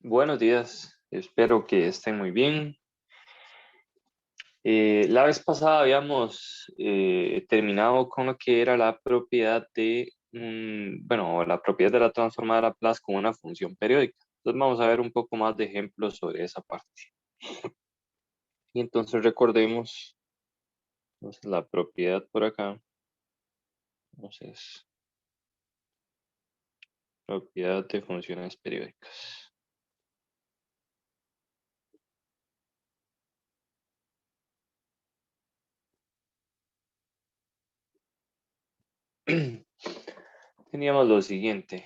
Buenos días, espero que estén muy bien. La vez pasada habíamos terminado con lo que era la propiedad de la propiedad de la transformada de Laplace con una función periódica. Entonces vamos a ver un poco más de ejemplos sobre esa parte. Y entonces recordemos, entonces, la propiedad por acá. Entonces, propiedad de funciones periódicas. Teníamos lo siguiente.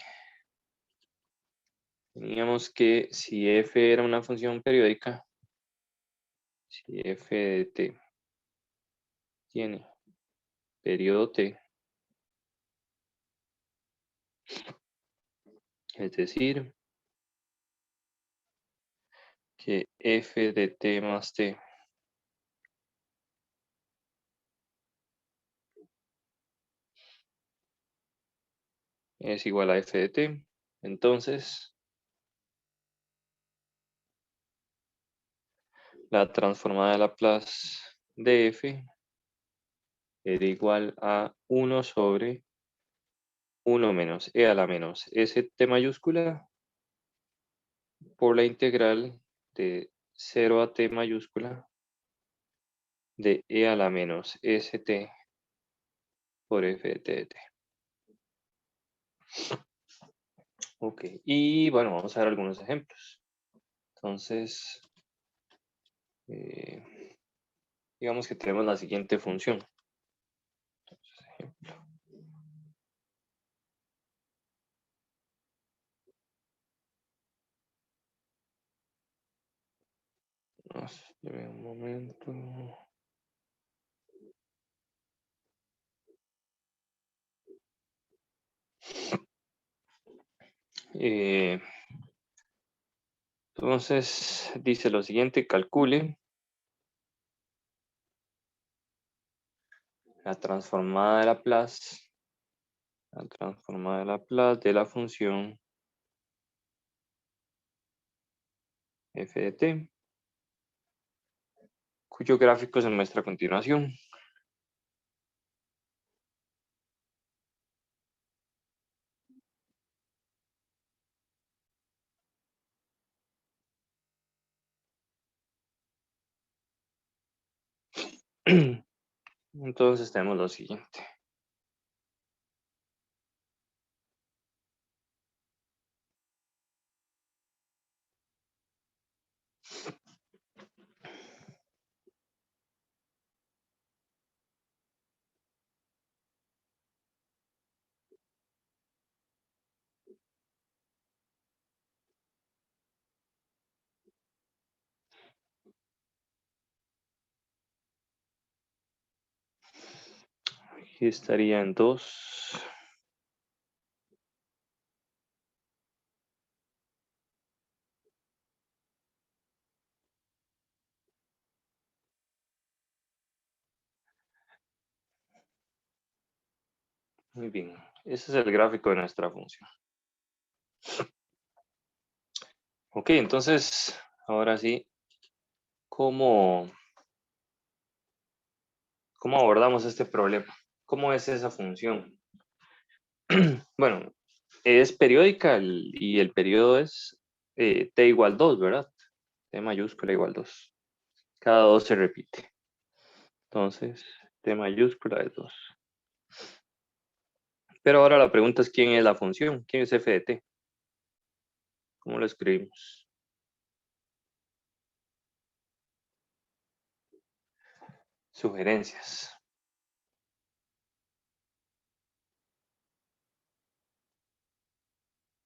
Teníamos que si f era una función periódica, si f de t tiene periodo t, es decir, que f de t más t es igual a f de t, entonces la transformada de Laplace de f era igual a 1 sobre 1 menos e a la menos st mayúscula por la integral de 0 a t mayúscula de e a la menos st por f de t de t. Ok, y bueno, vamos a ver algunos ejemplos. Entonces, digamos que tenemos la siguiente función. Entonces, ejemplo. Deme un momento. Entonces, dice lo siguiente, calcule la transformada de Laplace, de la función f de t, cuyo gráfico se muestra a continuación. Entonces tenemos lo siguiente. Aquí estaría en 2. Muy bien, ese es el gráfico de nuestra función. Ok, entonces, ahora sí, ¿cómo abordamos este problema? ¿Cómo es esa función? Bueno, es periódica y el periodo es t igual 2, ¿verdad? T mayúscula igual 2. Cada 2 se repite. Entonces, t mayúscula es 2. Pero ahora la pregunta es quién es la función, quién es f de t. ¿Cómo lo escribimos? Sugerencias.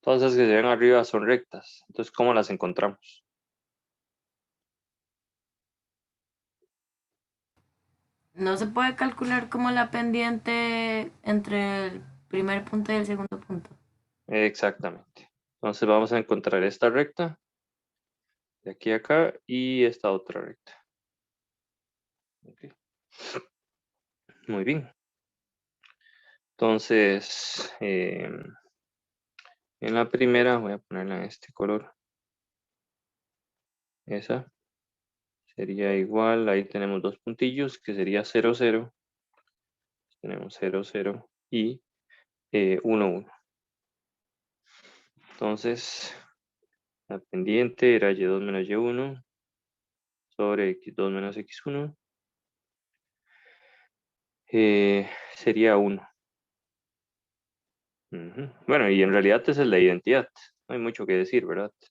Todas las que se ven arriba son rectas. Entonces, ¿cómo las encontramos? No se puede calcular como la pendiente entre el primer punto y el segundo punto. Exactamente. Entonces vamos a encontrar esta recta de aquí a acá y esta otra recta. Okay. Muy bien. Entonces, en la primera voy a ponerla en este color. esa sería igual, ahí tenemos dos puntillos, que sería 0, 0. Tenemos 0, 0 y 1, 1. Entonces, la pendiente era y2 menos y1 sobre x2 menos x1. Sería 1. Bueno, y en realidad esa es la identidad. No hay mucho que decir, ¿verdad? Es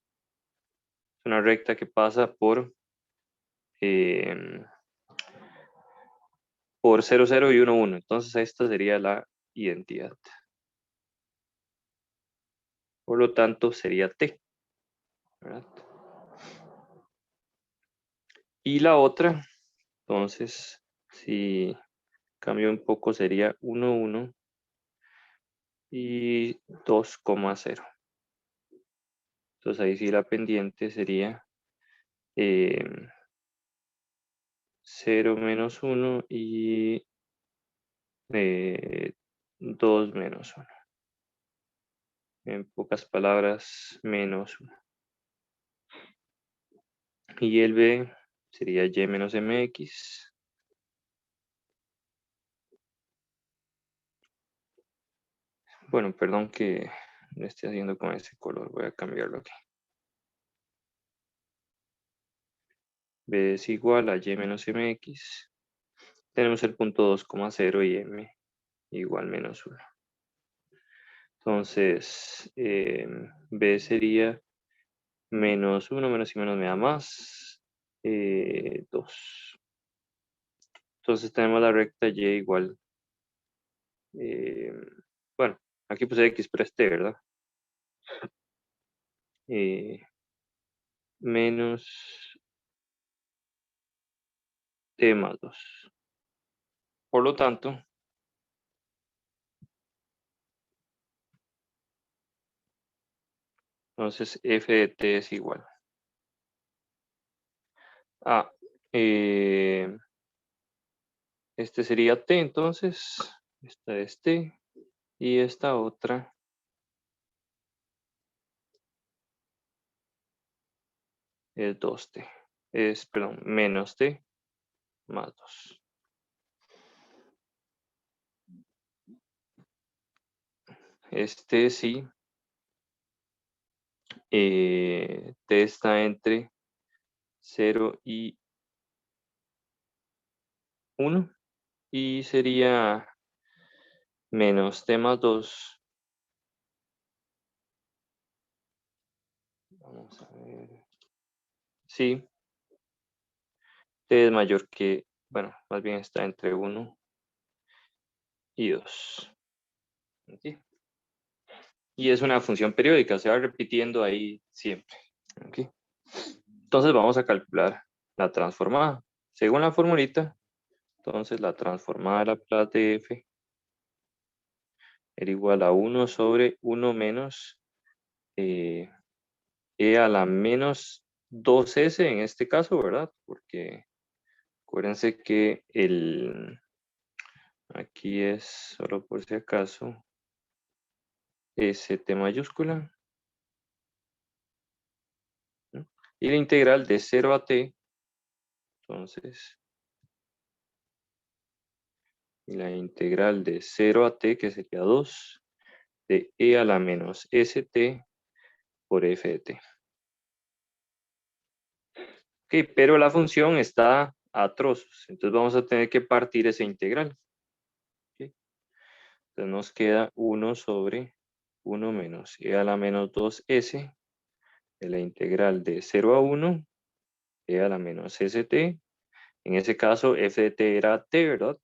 una recta que pasa eh, por 0, 0 y 1, 1. Entonces esta sería la identidad. Por lo tanto, sería t, ¿verdad? Y la otra, entonces, si cambio un poco, sería 1, 1 y 2,0. Entonces ahí sí la pendiente sería 0 menos 1 y 2 menos 1. En pocas palabras, menos 1. Y el b sería y menos mx. Bueno, perdón que lo esté haciendo con ese color. Voy a cambiarlo aquí. B es igual a y menos mx. Tenemos el punto 2,0 y m igual menos 1. Entonces, b sería menos 1, menos y menos me da más 2. Entonces tenemos la recta y igual, bueno, aquí puse x, pero es t, ¿verdad? Menos t más 2. Por lo tanto, entonces f de t es igual a, este sería t, entonces, esta es t, y esta otra es 2t, perdón, menos t más 2. Este sí, t está entre 0 y 1 y sería menos t más 2. Vamos a ver. Sí, t es mayor que, bueno, más bien está entre 1 y 2. ¿Okay? Y es una función periódica, se va repitiendo ahí siempre. ¿Okay? Entonces vamos a calcular la transformada. Según la formulita, entonces la transformada de la Laplace de f era igual a 1 sobre 1 menos e a la menos 2s en este caso, ¿verdad? Porque acuérdense que aquí es, solo por si acaso, st mayúscula, ¿no? Y la integral de 0 a t, entonces, y la integral de 0 a t, que sería 2, de e a la menos st por f de t. Ok, pero la función está a trozos, entonces vamos a tener que partir esa integral. Okay. Entonces nos queda 1 sobre 1 menos e a la menos 2s de la integral de 0 a 1 e a la menos st. En ese caso, f de t era t, ¿verdad?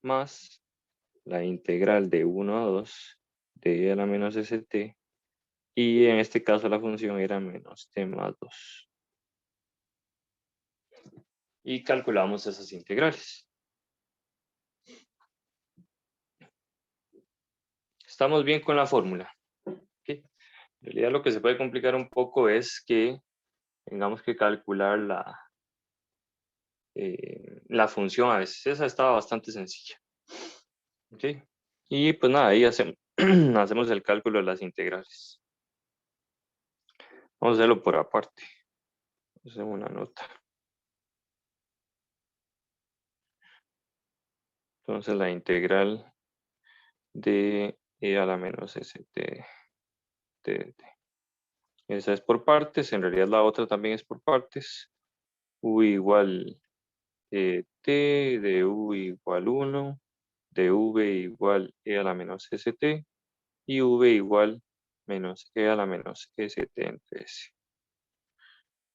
Más la integral de 1 a 2 de e a la menos st. Y en este caso la función era menos t más 2. Y calculamos esas integrales. Estamos bien con la fórmula. ¿Okay? En realidad lo que se puede complicar un poco es que tengamos que calcular la función a veces. Esa estaba bastante sencilla. ¿Okay? Y pues nada, ahí hacemos, hacemos el cálculo de las integrales. Vamos a hacerlo por aparte. Hacemos una nota. Entonces la integral de e a la menos st de t. Esa es por partes, en realidad la otra también es por partes. U igual t de u igual 1, de v igual e a la menos st y v igual menos e a la menos st entre s.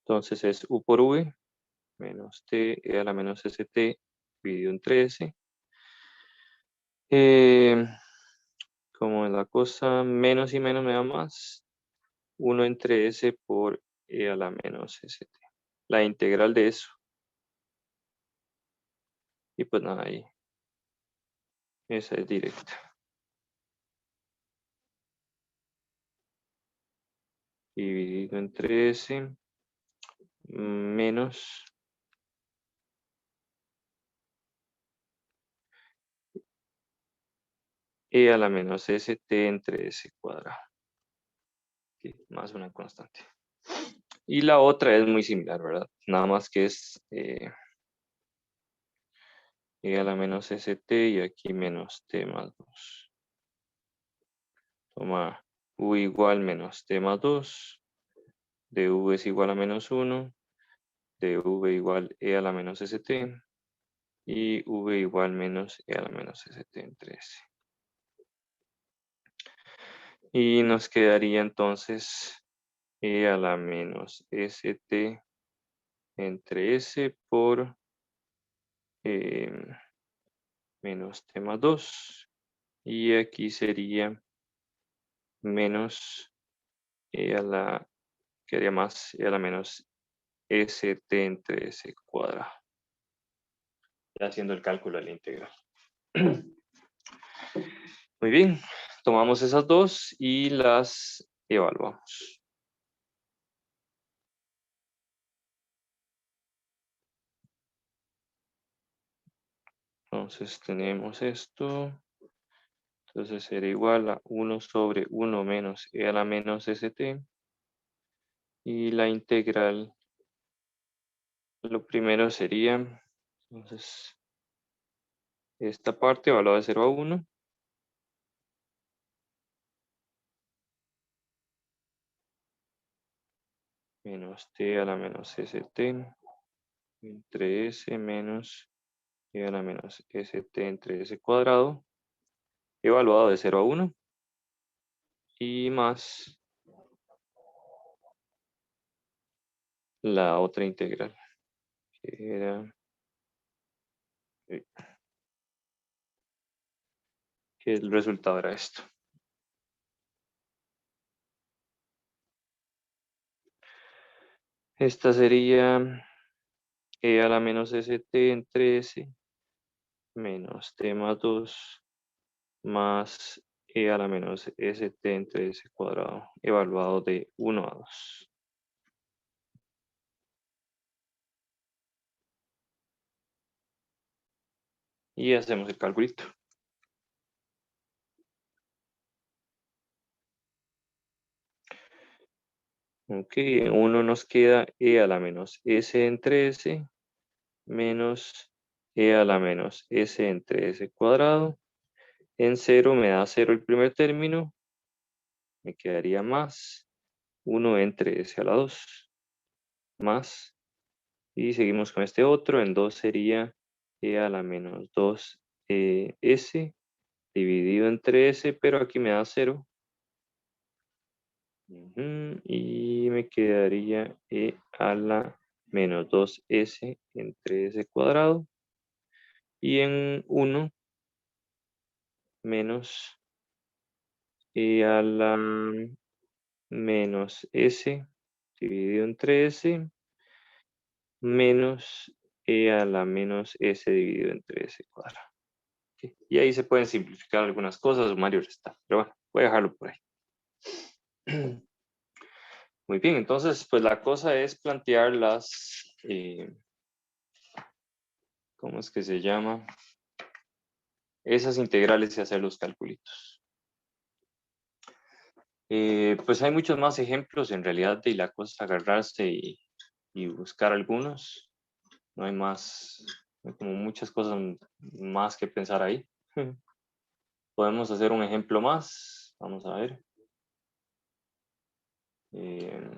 Entonces es u por v menos t e a la menos st dividido entre s. Como es la cosa, menos y menos me da más. 1 entre s por e a la menos st. La integral de eso. Y pues nada, ahí. Esa es directa. Dividido entre s menos e a la menos st entre s cuadrado. Okay, más una constante. Y la otra es muy similar, ¿verdad? Nada más que es e a la menos st y aquí menos t más 2. Toma u igual menos t más 2. De v es igual a menos 1. De v igual e a la menos st. Y v igual menos e a la menos st entre s. Y nos quedaría entonces e a la menos st entre s por menos t más 2. Y aquí sería menos e a la, quedaría más e a la menos st entre s cuadrado. Ya haciendo el cálculo de la integral. Muy bien, tomamos esas dos y las evaluamos. Entonces tenemos esto. Entonces será igual a 1 sobre 1 menos e a la menos st. Y la integral, lo primero sería, entonces, esta parte evaluada de 0 a 1. Menos t a la menos st entre s menos e a la menos st entre s cuadrado. Evaluado de 0 a 1. Y más la otra integral, que era que el resultado era esto. Esta sería e a la menos st entre s menos t más 2 más e a la menos st entre s cuadrado evaluado de 1 a 2. Y hacemos el calculito. Ok, en 1 nos queda e a la menos s entre s menos e a la menos s entre s cuadrado. En 0 me da 0 el primer término. Me quedaría más 1 entre s a la 2. Más. Y seguimos con este otro. En 2 sería e a la menos 2 s dividido entre s, pero aquí me da 0. Y me quedaría e a la menos 2s entre s cuadrado. Y en 1 menos e a la menos s dividido entre s menos e a la menos s dividido entre s cuadrado. Okay. Y ahí se pueden simplificar algunas cosas, sumario restar. Pero bueno, voy a dejarlo por ahí. Muy bien, entonces pues la cosa es plantear las, ¿cómo es que se llama? Esas integrales y hacer los calculitos. Pues hay muchos más ejemplos en realidad y la cosa es agarrarse y buscar algunos. No hay más, no hay como muchas cosas más que pensar ahí. Podemos hacer un ejemplo más. Vamos a ver. Eh,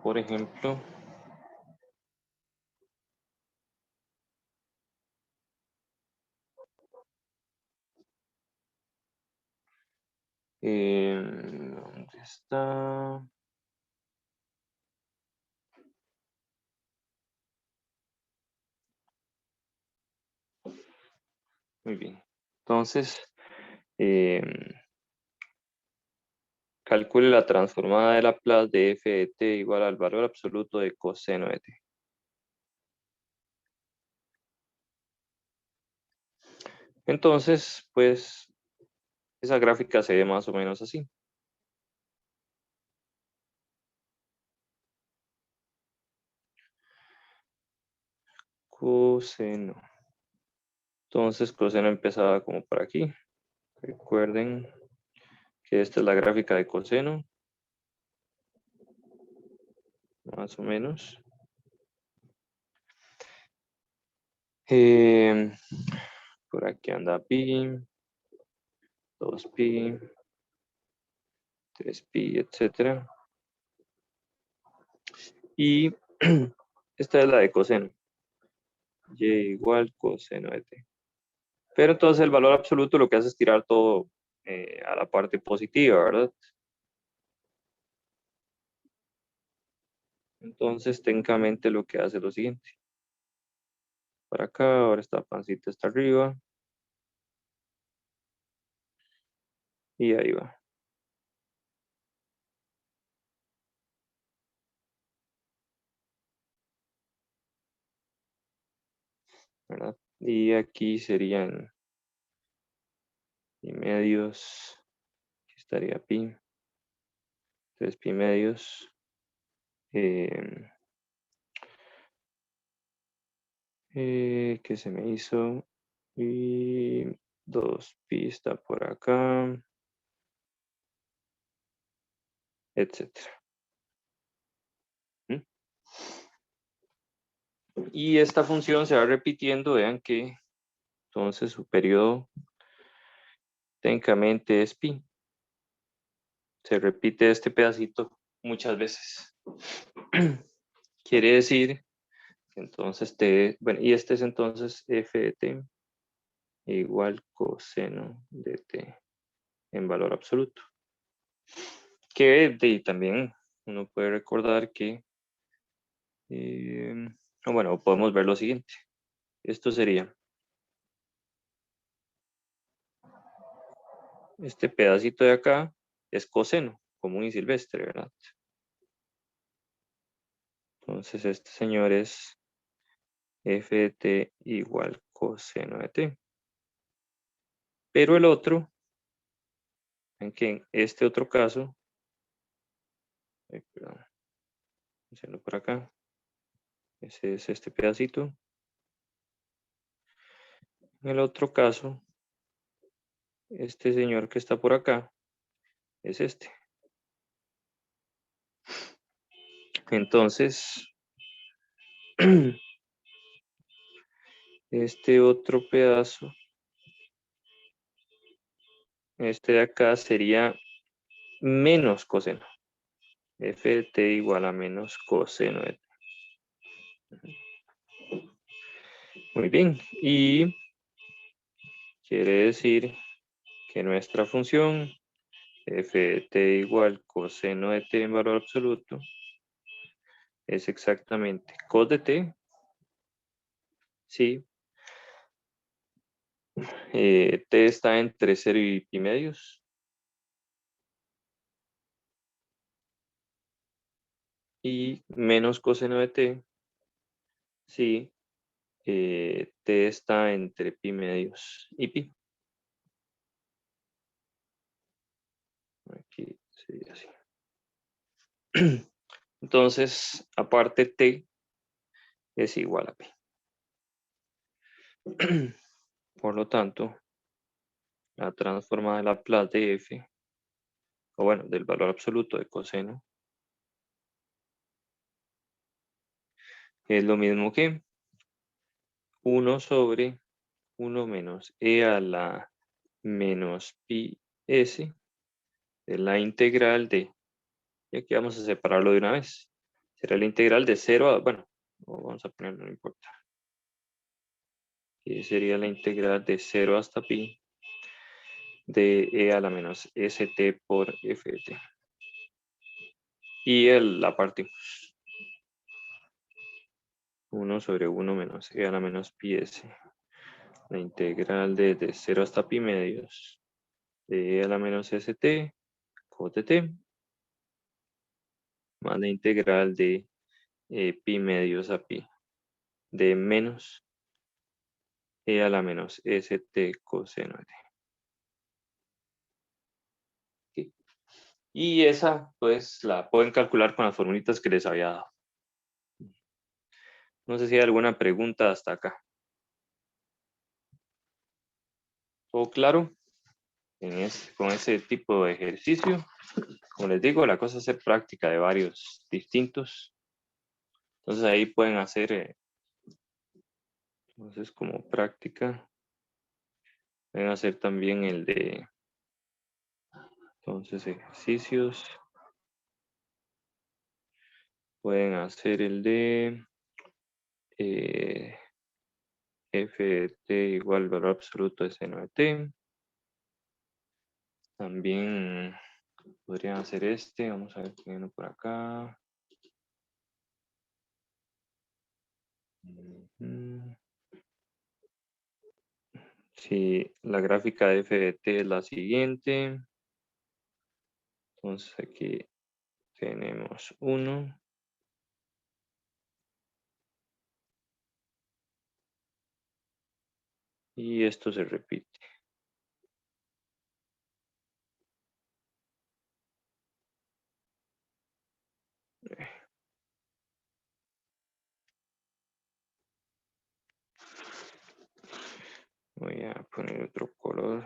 por ejemplo, ¿dónde está? Muy bien. Entonces, calcule la transformada de Laplace de f de t igual al valor absoluto de coseno de t. Entonces, pues, esa gráfica se ve más o menos así. Coseno. Entonces, coseno empezaba como por aquí. Recuerden que esta es la gráfica de coseno, más o menos. Por aquí anda pi, 2pi, 3pi, etc. Y esta es la de coseno. Y igual coseno de t. Pero entonces el valor absoluto lo que hace es tirar todo a la parte positiva, ¿verdad? Entonces técnicamente lo que hace es lo siguiente. Para acá, ahora esta pancita está arriba. Y ahí va. ¿Verdad? Y aquí serían pi medios. Aquí estaría pi. 3pi medios. ¿Qué se me hizo? Y 2pi está por acá. Etcétera. ¿Mm? Y esta función se va repitiendo. Vean que entonces su periodo técnicamente es pi. Se repite este pedacito muchas veces. Quiere decir que entonces t, bueno, y este es entonces f de t igual coseno de t en valor absoluto. Que también uno puede recordar que, bueno, podemos ver lo siguiente. Esto sería este pedacito de acá es coseno común y silvestre, ¿verdad? Entonces este señor es f de t igual coseno de t. Pero el otro, en que en este otro caso, perdón, hacerlo por acá, ese es este pedacito. En el otro caso, este señor que está por acá es este. Entonces, este otro pedazo, este de acá sería menos coseno. F de t igual a menos coseno de t. Muy bien. Y quiere decir que nuestra función f de t igual coseno de t en valor absoluto es exactamente cos de t, sí, t está entre 0 y pi medios, y menos coseno de t, sí, t está entre pi medios y pi. Aquí sería así. Entonces, aparte t es igual a pi. Por lo tanto, la transformada de Laplace de f o bueno, del valor absoluto de coseno, es lo mismo que 1 sobre 1 menos e a la menos pi s de la integral de, y aquí vamos a separarlo de una vez, será la integral de 0 a, bueno, vamos a ponerlo, no importa, que sería la integral de 0 hasta pi de e a la menos st por ft. Y la parte 1 sobre 1 menos e a la menos pi s. La integral de 0 hasta pi medios de e a la menos st cot t más la integral de pi medios a pi de menos e a la menos st coseno de t. Y esa pues la pueden calcular con las formulitas que les había dado. No sé si hay alguna pregunta hasta acá. ¿Todo claro? Con ese tipo de ejercicio, como les digo, la cosa es hacer práctica de varios distintos. Entonces ahí pueden hacer, entonces como práctica, pueden hacer también el de, entonces ejercicios, pueden hacer el de f de t igual valor absoluto de seno de t. También podrían hacer este, vamos a ver qué viene por acá. Si la gráfica de f de t es la siguiente, entonces aquí tenemos 1. Y esto se repite. Voy a poner otro color.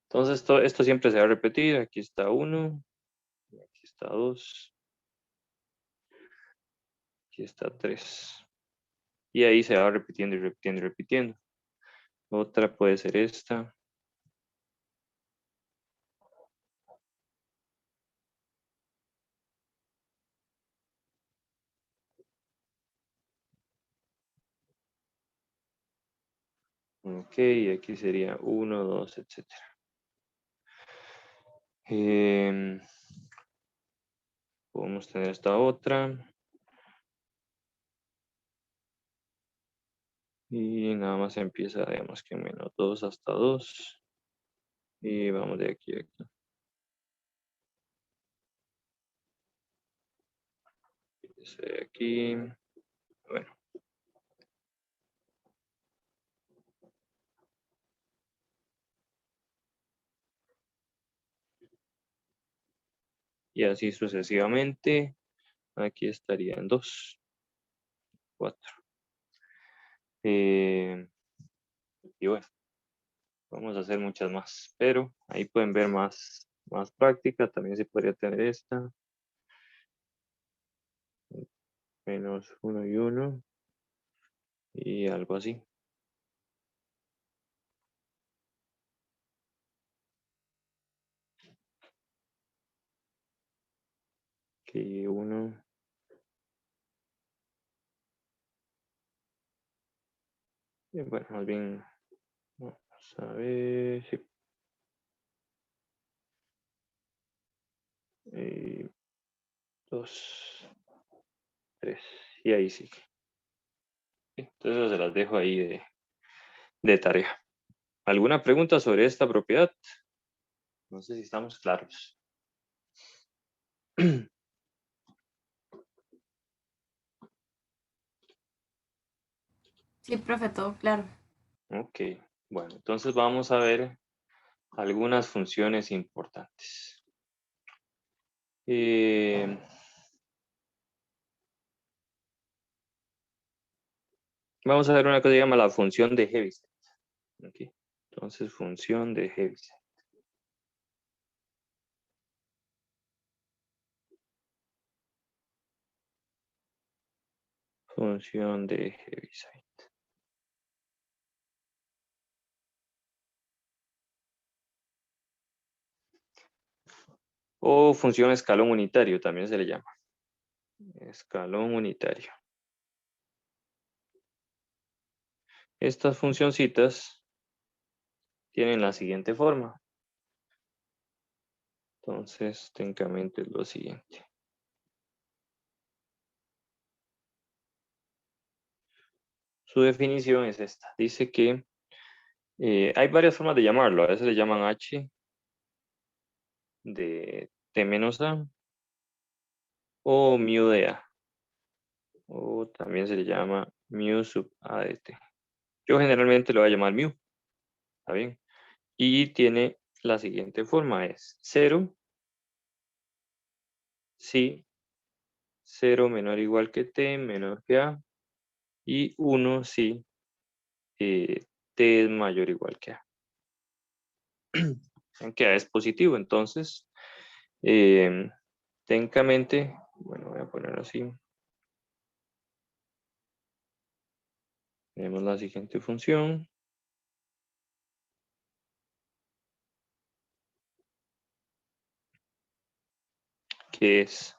Entonces esto siempre se va a repetir. Aquí está 1, aquí está 2, aquí está 3. Y ahí se va repitiendo y repitiendo y repitiendo. Otra puede ser esta. Ok, aquí sería 1, 2, etc. Podemos tener esta otra. Y nada más empieza, digamos que menos 2 hasta 2. Y vamos de aquí a aquí. Aquí. Bueno. Y así sucesivamente. Aquí estarían 2, 4. Y bueno, vamos a hacer muchas más, pero ahí pueden ver más práctica. También se podría tener esta. Menos 1 y 1. Y algo así. Que 1. Bueno, más bien, vamos a ver. Sí. 2, 3. Y ahí sí. Entonces se las dejo ahí de tarea. ¿Alguna pregunta sobre esta propiedad? No sé si estamos claros. Sí, profe, todo claro. Ok, bueno, entonces vamos a ver algunas funciones importantes. Vamos a ver una cosa que se llama la función de Heaviside. Okay. Entonces, función de Heaviside. Función de Heaviside. O función escalón unitario, también se le llama. Escalón unitario. Estas funcioncitas tienen la siguiente forma. Entonces, técnicamente es lo siguiente. Su definición es esta. Dice que hay varias formas de llamarlo. A veces le llaman H de T menos A o mu de A. O también se le llama mu sub A de T. Yo generalmente lo voy a llamar mu. ¿Está bien? Y tiene la siguiente forma. Es 0 si 0 menor o igual que T menor que A. Y 1 si T es mayor o igual que A. Aunque A es positivo, entonces técnicamente, bueno, voy a ponerlo así. Tenemos la siguiente función. Que es,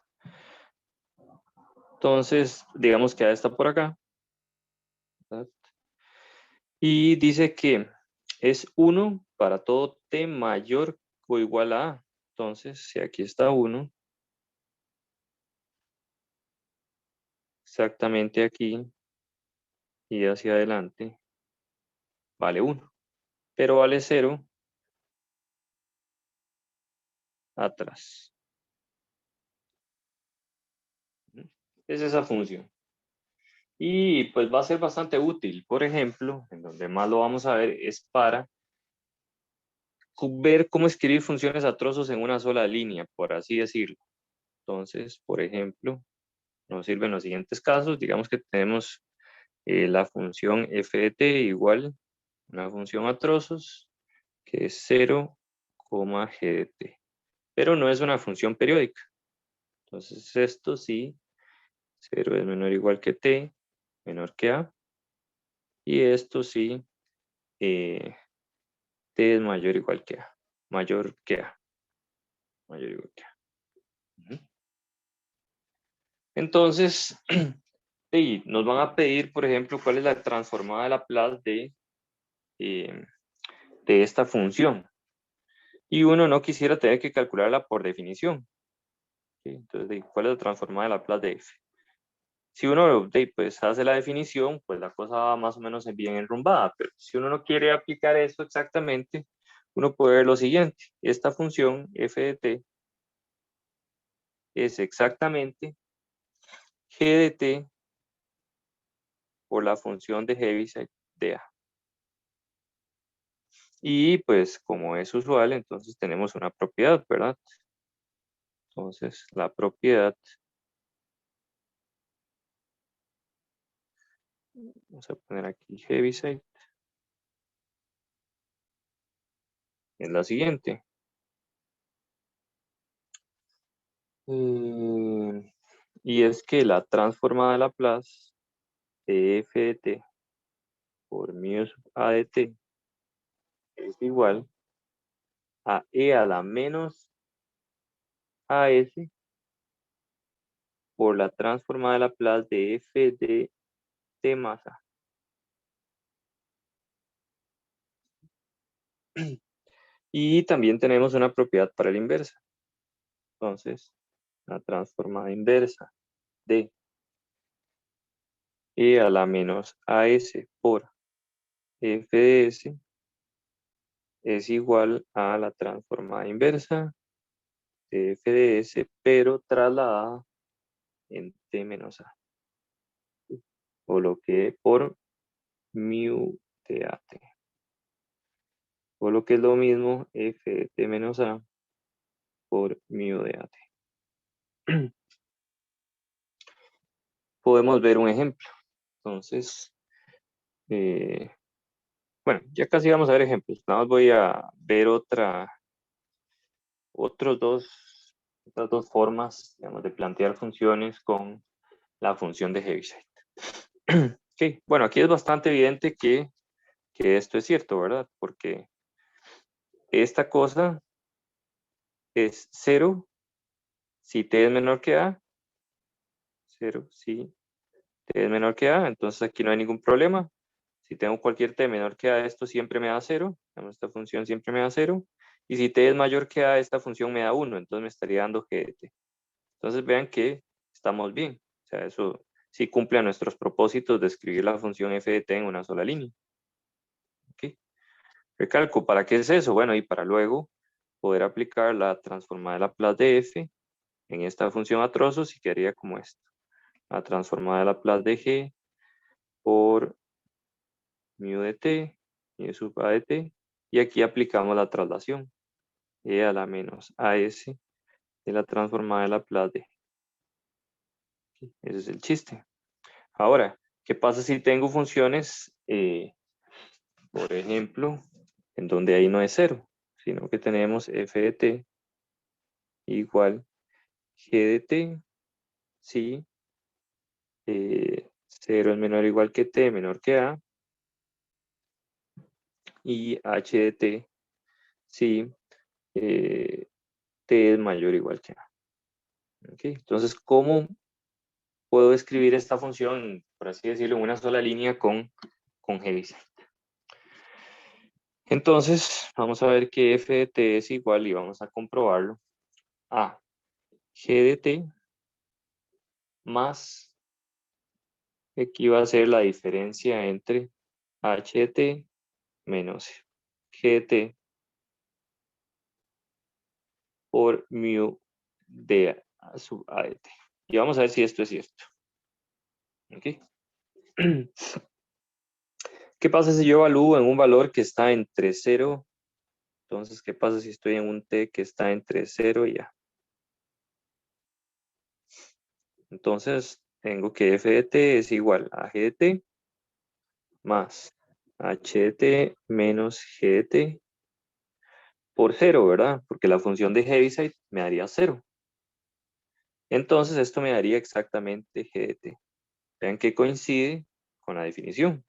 entonces, digamos que A está por acá. ¿Verdad? Y dice que es 1 para todo T mayor o igual a A. Entonces, si aquí está 1, exactamente aquí y hacia adelante, vale 1. Pero vale 0 atrás. Es esa función. Y pues va a ser bastante útil. Por ejemplo, en donde más lo vamos a ver es para ver cómo escribir funciones a trozos en una sola línea, por así decirlo. Entonces, por ejemplo, nos sirven los siguientes casos. Digamos que tenemos la función f de t igual una función a trozos que es 0, g de t. Pero no es una función periódica. Entonces, esto sí, 0 es menor o igual que t, menor que a. Y esto sí, t es mayor o igual que a. Mayor que a. Mayor o igual que a. Entonces, y nos van a pedir, por ejemplo, cuál es la transformada de Laplace de esta función. Y uno no quisiera tener que calcularla por definición. ¿Sí? Entonces, ¿cuál es la transformada de Laplace de f? Si uno pues, hace la definición, pues la cosa va más o menos bien enrumbada. Pero si uno no quiere aplicar eso exactamente, uno puede ver lo siguiente. Esta función f de t es exactamente g de t por la función de Heaviside de a. Y pues como es usual, entonces tenemos una propiedad, ¿verdad? Entonces la propiedad, vamos a poner aquí Heaviside, es la siguiente. Y es que la transformada de Laplace de f de t por mu sub a de t es igual a e a la menos as por la transformada de Laplace de f de t más a. Y también tenemos una propiedad para la inversa. Entonces, la transformada inversa de e a la menos as por f de s es igual a la transformada inversa de f de s, pero trasladada en t menos a. O lo que por mu de at. O lo que es lo mismo f de t menos a por mu de at. Podemos ver un ejemplo. Entonces, bueno, ya casi vamos a ver ejemplos. Nada más voy a ver otros otras dos formas, digamos, de plantear funciones con la función de Heaviside. Ok, bueno, aquí es bastante evidente que esto es cierto, ¿verdad? Porque esta cosa es 0 si t es menor que a, 0 si t es menor que a, entonces aquí no hay ningún problema. Si tengo cualquier t menor que a, esto siempre me da 0, esta función siempre me da 0, y si t es mayor que a, esta función me da 1, entonces me estaría dando g de t. Entonces vean que estamos bien, o sea, eso sí cumple a nuestros propósitos de escribir la función f de t en una sola línea. ¿Ok? Recalco, ¿para qué es eso? Bueno, y para luego poder aplicar la transformada de Laplace de f en esta función a trozos y quedaría como esto. La transformada de Laplace de g por mu de t, mu sub a de t, y aquí aplicamos la traslación, e a la menos as de la transformada de Laplace de g. Ese es el chiste. Ahora, ¿qué pasa si tengo funciones, por ejemplo, en donde ahí no es 0, sino que tenemos f de t igual g de t si 0 es menor o igual que t menor que a, y h de t si t es mayor o igual que a. ¿Okay? Entonces, ¿cómo puedo escribir esta función, por así decirlo, en una sola línea con Heaviside? Entonces, vamos a ver que f de t es igual, y vamos a comprobarlo, a g de t más, aquí va a ser la diferencia entre h de t menos g de t por mu de a sub a de t. Y vamos a ver si esto es cierto. ¿Okay? ¿Qué pasa si yo evalúo en un valor que está entre 0? Entonces, ¿qué pasa si estoy en un t que está entre 0 y a? Entonces, tengo que f de t es igual a g de t más h de t menos g de t por 0, ¿verdad? Porque la función de Heaviside me daría 0. Entonces, esto me daría exactamente g de t. Vean que coincide con la definición.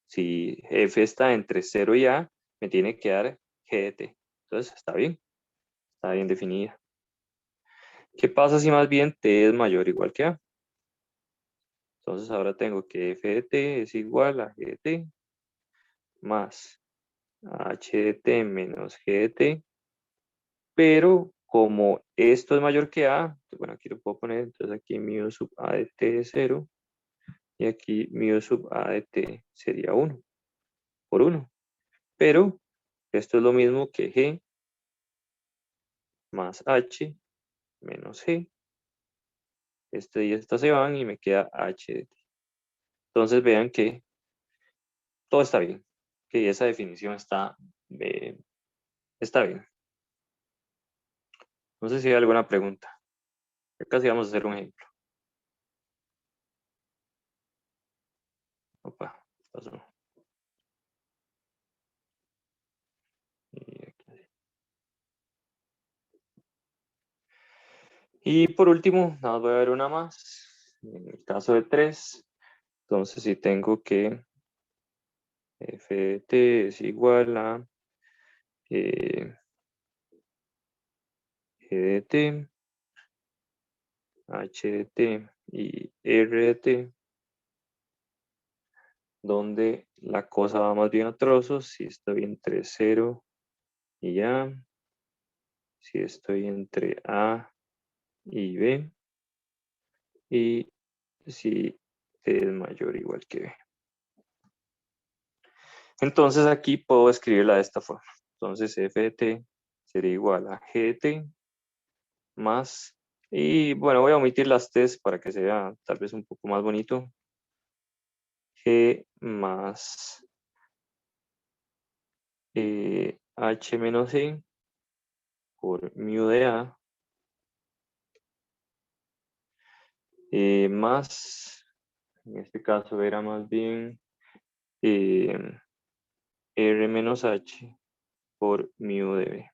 Si f está entre 0 y a, me tiene que dar g de t. Entonces, está bien definida. ¿Qué pasa si más bien t es mayor o igual que a? Entonces, ahora tengo que f de t es igual a g de t más h de t menos g de t, pero como esto es mayor que a, bueno, aquí lo puedo poner, entonces aquí mu sub a de t es 0, y aquí mu sub a de t sería 1 por 1. Pero esto es lo mismo que g más h menos g. Este y esta se van y me queda h de t. Entonces vean que todo está bien, que esa definición eh, está bien. No sé si hay alguna pregunta. Ya casi vamos a hacer un ejemplo. Opa, pasó. Y aquí. Y por último, nada más voy a ver una más. En el caso de 3, entonces si tengo que f de t es igual a g de t, h de t y r de t, donde la cosa va más bien a trozos, si estoy entre 0 y a, si estoy entre a y b, y si t es mayor o igual que b. Entonces aquí puedo escribirla de esta forma. Entonces f de t sería igual a g de t más, y bueno, voy a omitir las t's para que se vea tal vez un poco más bonito, g más h menos g por mu de a, más, en este caso era más bien R menos H por mu de B.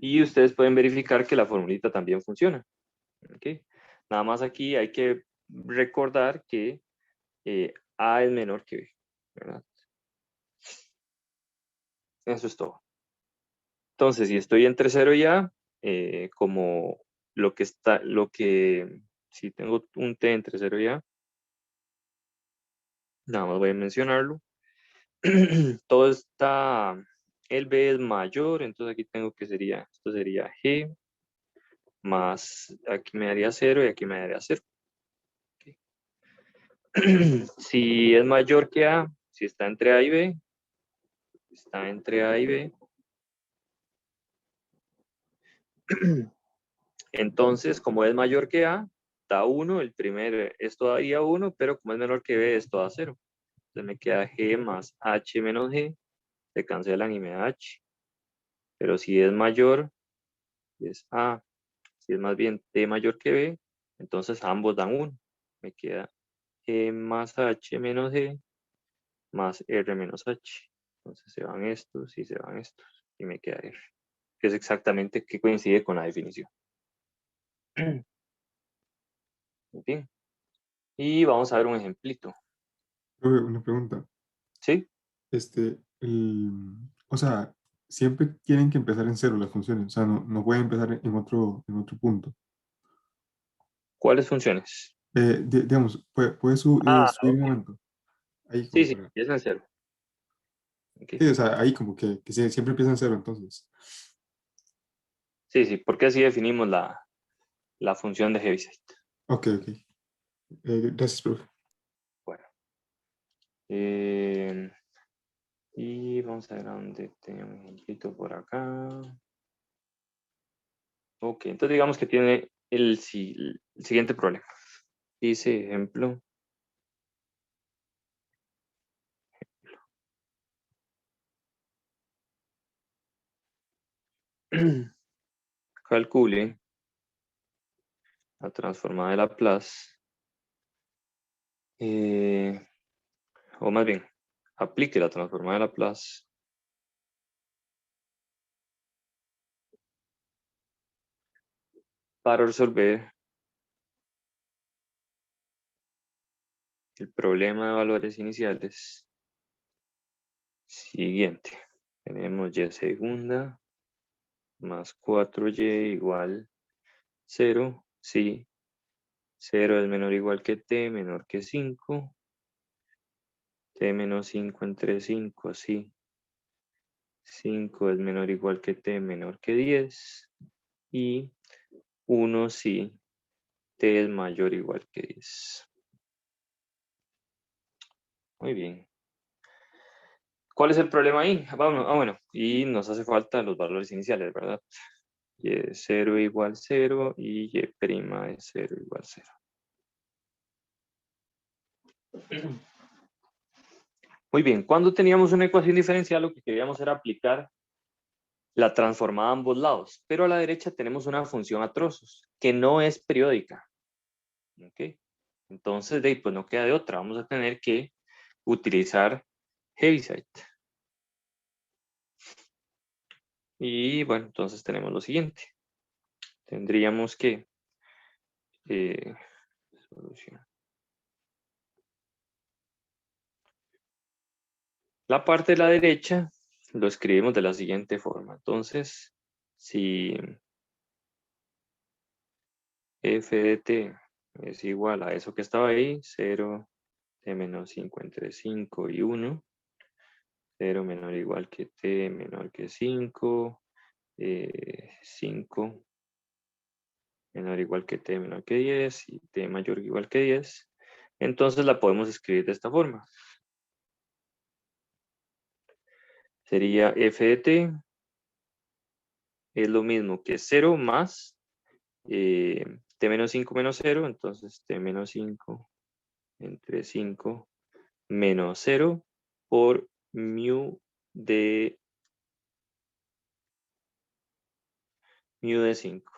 Y ustedes pueden verificar que la formulita también funciona. ¿Ok? Nada más aquí hay que recordar que A es menor que B, ¿verdad? Eso es todo. Entonces, si estoy entre 0 y A, como si tengo un T entre 0 y A, nada más voy a mencionarlo. Todo está, el B es mayor, entonces aquí tengo que esto sería G, más aquí me daría 0 y aquí me daría 0. Ok. Si es mayor que A, si está entre A y B, está entre A y B, entonces como es mayor que A, da 1, esto daría 1, pero como es menor que B, esto da 0. Entonces me queda G más H menos G, se cancelan y me da H. Pero si es mayor, es A. Si es más bien T mayor que B, entonces ambos dan 1. Me queda G más H menos G más R menos H. Entonces se van estos y se van estos. Y me queda R. Que es exactamente que coincide con la definición. Muy bien. Y vamos a ver un ejemplito. Profe, una pregunta. ¿Sí? O sea, siempre tienen que empezar en cero las funciones. O sea, no pueden empezar en otro punto. ¿Cuáles funciones? Digamos, puede Ah, subir un ok. momento. Ahí Sí, como sí, para... es en cero. Ok. Sí, o sea, ahí como que siempre empieza en cero, entonces. Sí, sí, porque así definimos la función de Heaviside. Ok, ok. Gracias, profe. Bueno. Y vamos a ver a dónde tengo un ejemplito por acá. Ok, entonces digamos que tiene el siguiente problema. Dice ejemplo. Calcule la transformada de Laplace. O más bien, aplique la transformada de Laplace para resolver el problema de valores iniciales siguiente. Tenemos y segunda más 4y igual 0. Si 0 es menor o igual que t, menor que 5. T menos 5 entre 5, sí. 5 es menor o igual que t, menor que 10. Y 1 si t es mayor o igual que 10. Muy bien. ¿Cuál es el problema ahí? Bueno, y nos hace falta los valores iniciales, ¿verdad? Y es 0 igual 0 y y' es 0 igual 0. Muy bien, cuando teníamos una ecuación diferencial lo que queríamos era aplicar la transformada a ambos lados, pero a la derecha tenemos una función a trozos que no es periódica. ¿Ok? Entonces, pues no queda de otra, vamos a tener que utilizar Heaviside. Y bueno, entonces tenemos lo siguiente. Tendríamos que solucionar. La parte de la derecha lo escribimos de la siguiente forma. Entonces, si f de t es igual a eso que estaba ahí, 0, t menos 5 entre 5 y 1, 0 menor o igual que t menor que 5, 5 menor o igual que t menor que 10 y t mayor o igual que 10, entonces la podemos escribir de esta forma. Sería f de t es lo mismo que 0 más t menos 5 menos 0, entonces t menos 5 entre 5 menos 0 por mu de 5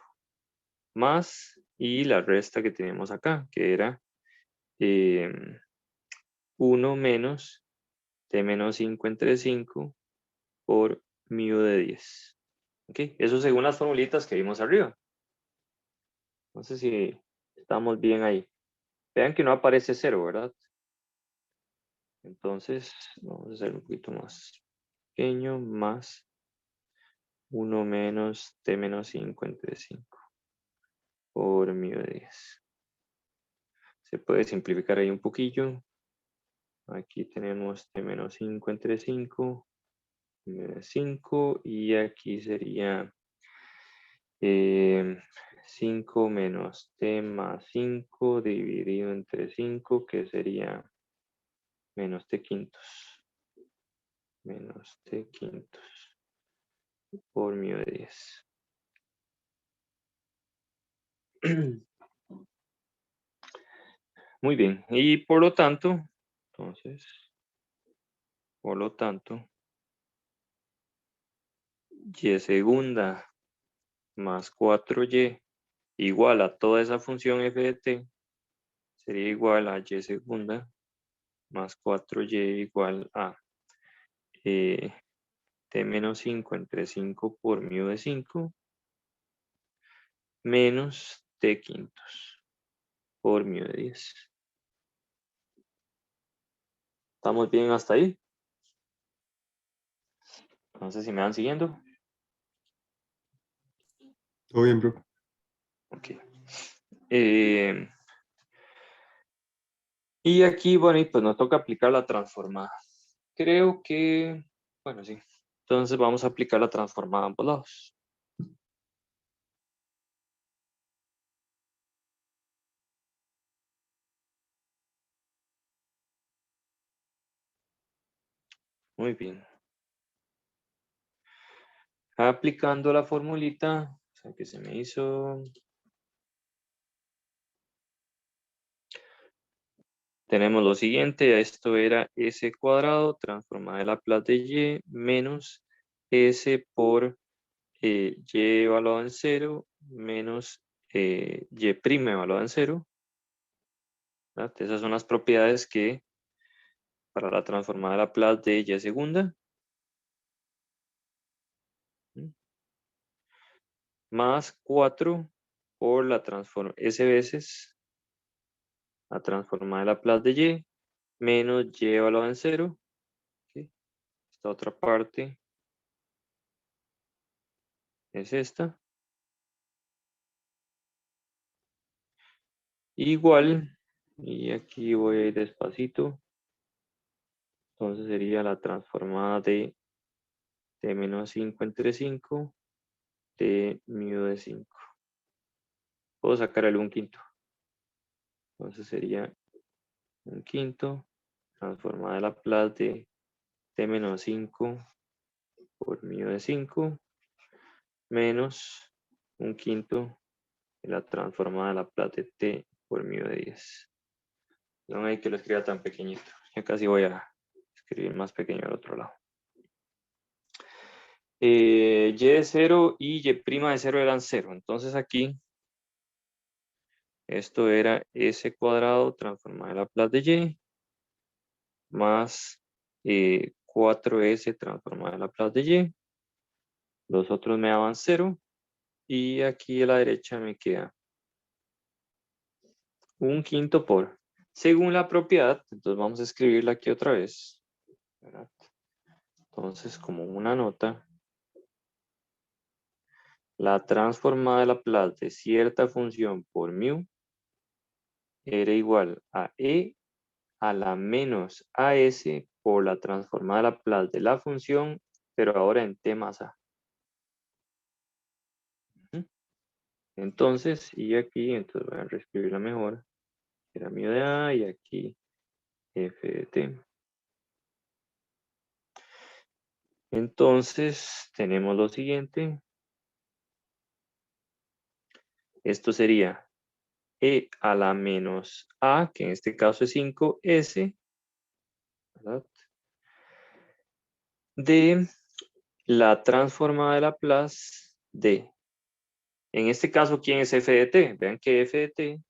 más y la resta que tenemos acá, que era 1 menos t menos 5 entre 5 por mu de 10. ¿Ok? Eso según las formulitas que vimos arriba. No sé si estamos bien ahí. Vean que no aparece 0, ¿verdad? Entonces, vamos a hacer un poquito más pequeño, más 1 menos t menos 5 entre 5 por mu de 10. Se puede simplificar ahí un poquillo. Aquí tenemos t menos 5 entre 5, mu de 5, y aquí sería 5 menos t más 5 dividido entre 5, que sería menos t quintos. Menos t quintos por mu de 10. Muy bien. Y por lo tanto, entonces, por lo tanto, y segunda más 4y igual a toda esa función f de t sería igual a y segunda más 4y igual a t menos 5 entre 5 por mu de 5 menos t quintos por mu de 10. ¿Estamos bien hasta ahí? No sé si me van siguiendo. Todo bien, bro. Ok. Y aquí, bueno, y pues nos toca aplicar la transformada. Creo que, bueno, sí. Entonces vamos a aplicar la transformada a ambos lados. Muy bien. Aplicando la formulita, o sea, que se me hizo. Tenemos lo siguiente, esto era s cuadrado transformada de Laplace de y menos s por y evaluado en 0 menos y prima evaluado en 0. ¿Verdad? Esas son las propiedades que para la transformada de Laplace de y segunda. Más 4 por la transforma s veces la transformada de Laplace de y menos y evaluado en 0. ¿Okay? Esta otra parte es esta. Igual, y aquí voy a ir despacito. Entonces sería la transformada de t menos 5 entre 5 de mu de 5. Puedo sacar el 1/5. Entonces sería 1/5 transformada de Laplace de t menos 5 por mu de 5 menos 1/5 de la transformada de Laplace de t por mu de 10. No hay que lo escriba tan pequeñito. Ya casi voy a escribir más pequeño al otro lado. Y de 0 y y prima de 0 eran 0. Entonces aquí esto era s cuadrado transformada de Laplace de y más 4s transformada de Laplace de y. Los otros me daban 0. Y aquí a la derecha me queda 1/5 por. Según la propiedad, entonces vamos a escribirla aquí otra vez. ¿Verdad? Entonces, como una nota, la transformada de Laplace de cierta función por mu era igual a e a la menos as por la transformada de Laplace de la función, pero ahora en t más a. Entonces, y aquí, entonces voy a reescribirla mejor. Era mu de a y aquí f de t. Entonces, tenemos lo siguiente. Esto sería e a la menos a, que en este caso es 5s, ¿verdad? De la transformada de Laplace de, en este caso, ¿quién es f de t? Vean que f de t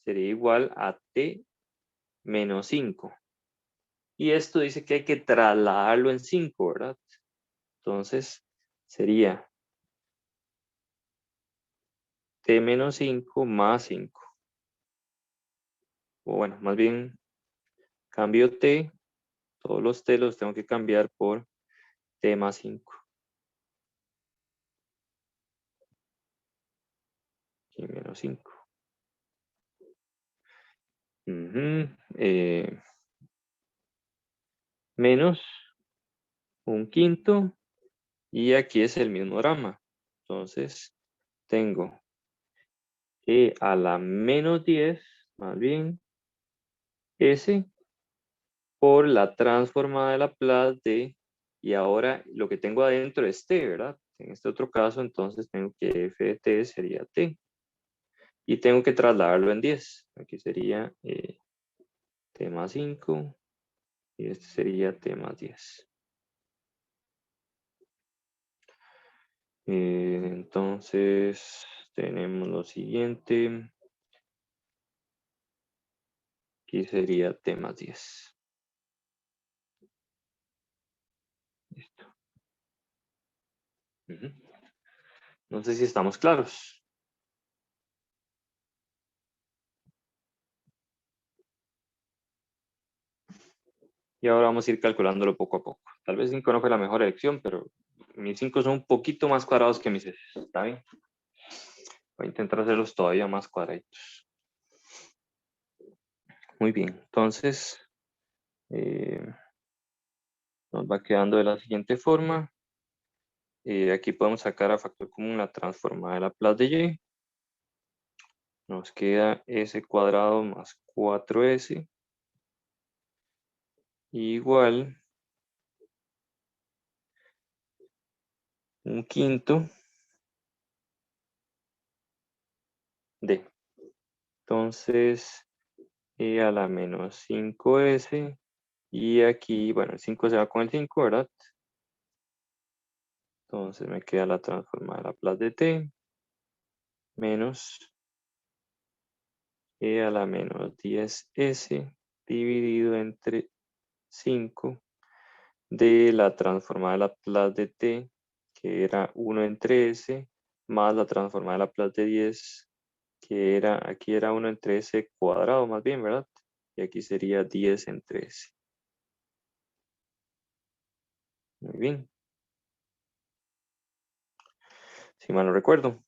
sería igual a t menos 5. Y esto dice que hay que trasladarlo en 5, ¿verdad? Entonces, sería t menos 5 más 5. O bueno, más bien, cambio t. Todos los t los tengo que cambiar por t más 5. Y menos 5. Menos un quinto. Y aquí es el mismo drama. Entonces, tengo e a la menos 10, más bien, s por la transformada de Laplace de, y ahora lo que tengo adentro es t, ¿verdad? En este otro caso, entonces tengo que f de t sería t. Y tengo que trasladarlo en 10. Aquí sería t más 5 y este sería t más 10. Entonces, tenemos lo siguiente. Aquí sería t más 10. Listo. No sé si estamos claros. Y ahora vamos a ir calculándolo poco a poco. Tal vez 5 no fue la mejor elección, pero mis 5 son un poquito más cuadrados que mis 6. ¿Está bien? Voy a intentar hacerlos todavía más cuadraditos. Muy bien. Entonces, nos va quedando de la siguiente forma. Aquí podemos sacar a factor común la transformada de Laplace de y. Nos queda s cuadrado más 4s igual un quinto de. Entonces, e a la menos 5s. Y aquí, bueno, el 5 se va con el 5, ¿verdad? Entonces me queda la transformada de Laplace de t menos e a la menos 10s dividido entre 5 de la transformada de Laplace de t, que era 1 entre s, más la transformada de Laplace de 10, que era, aquí era 1 entre s cuadrado más bien, ¿verdad? Y aquí sería 10 entre s. Muy bien. Si mal no recuerdo.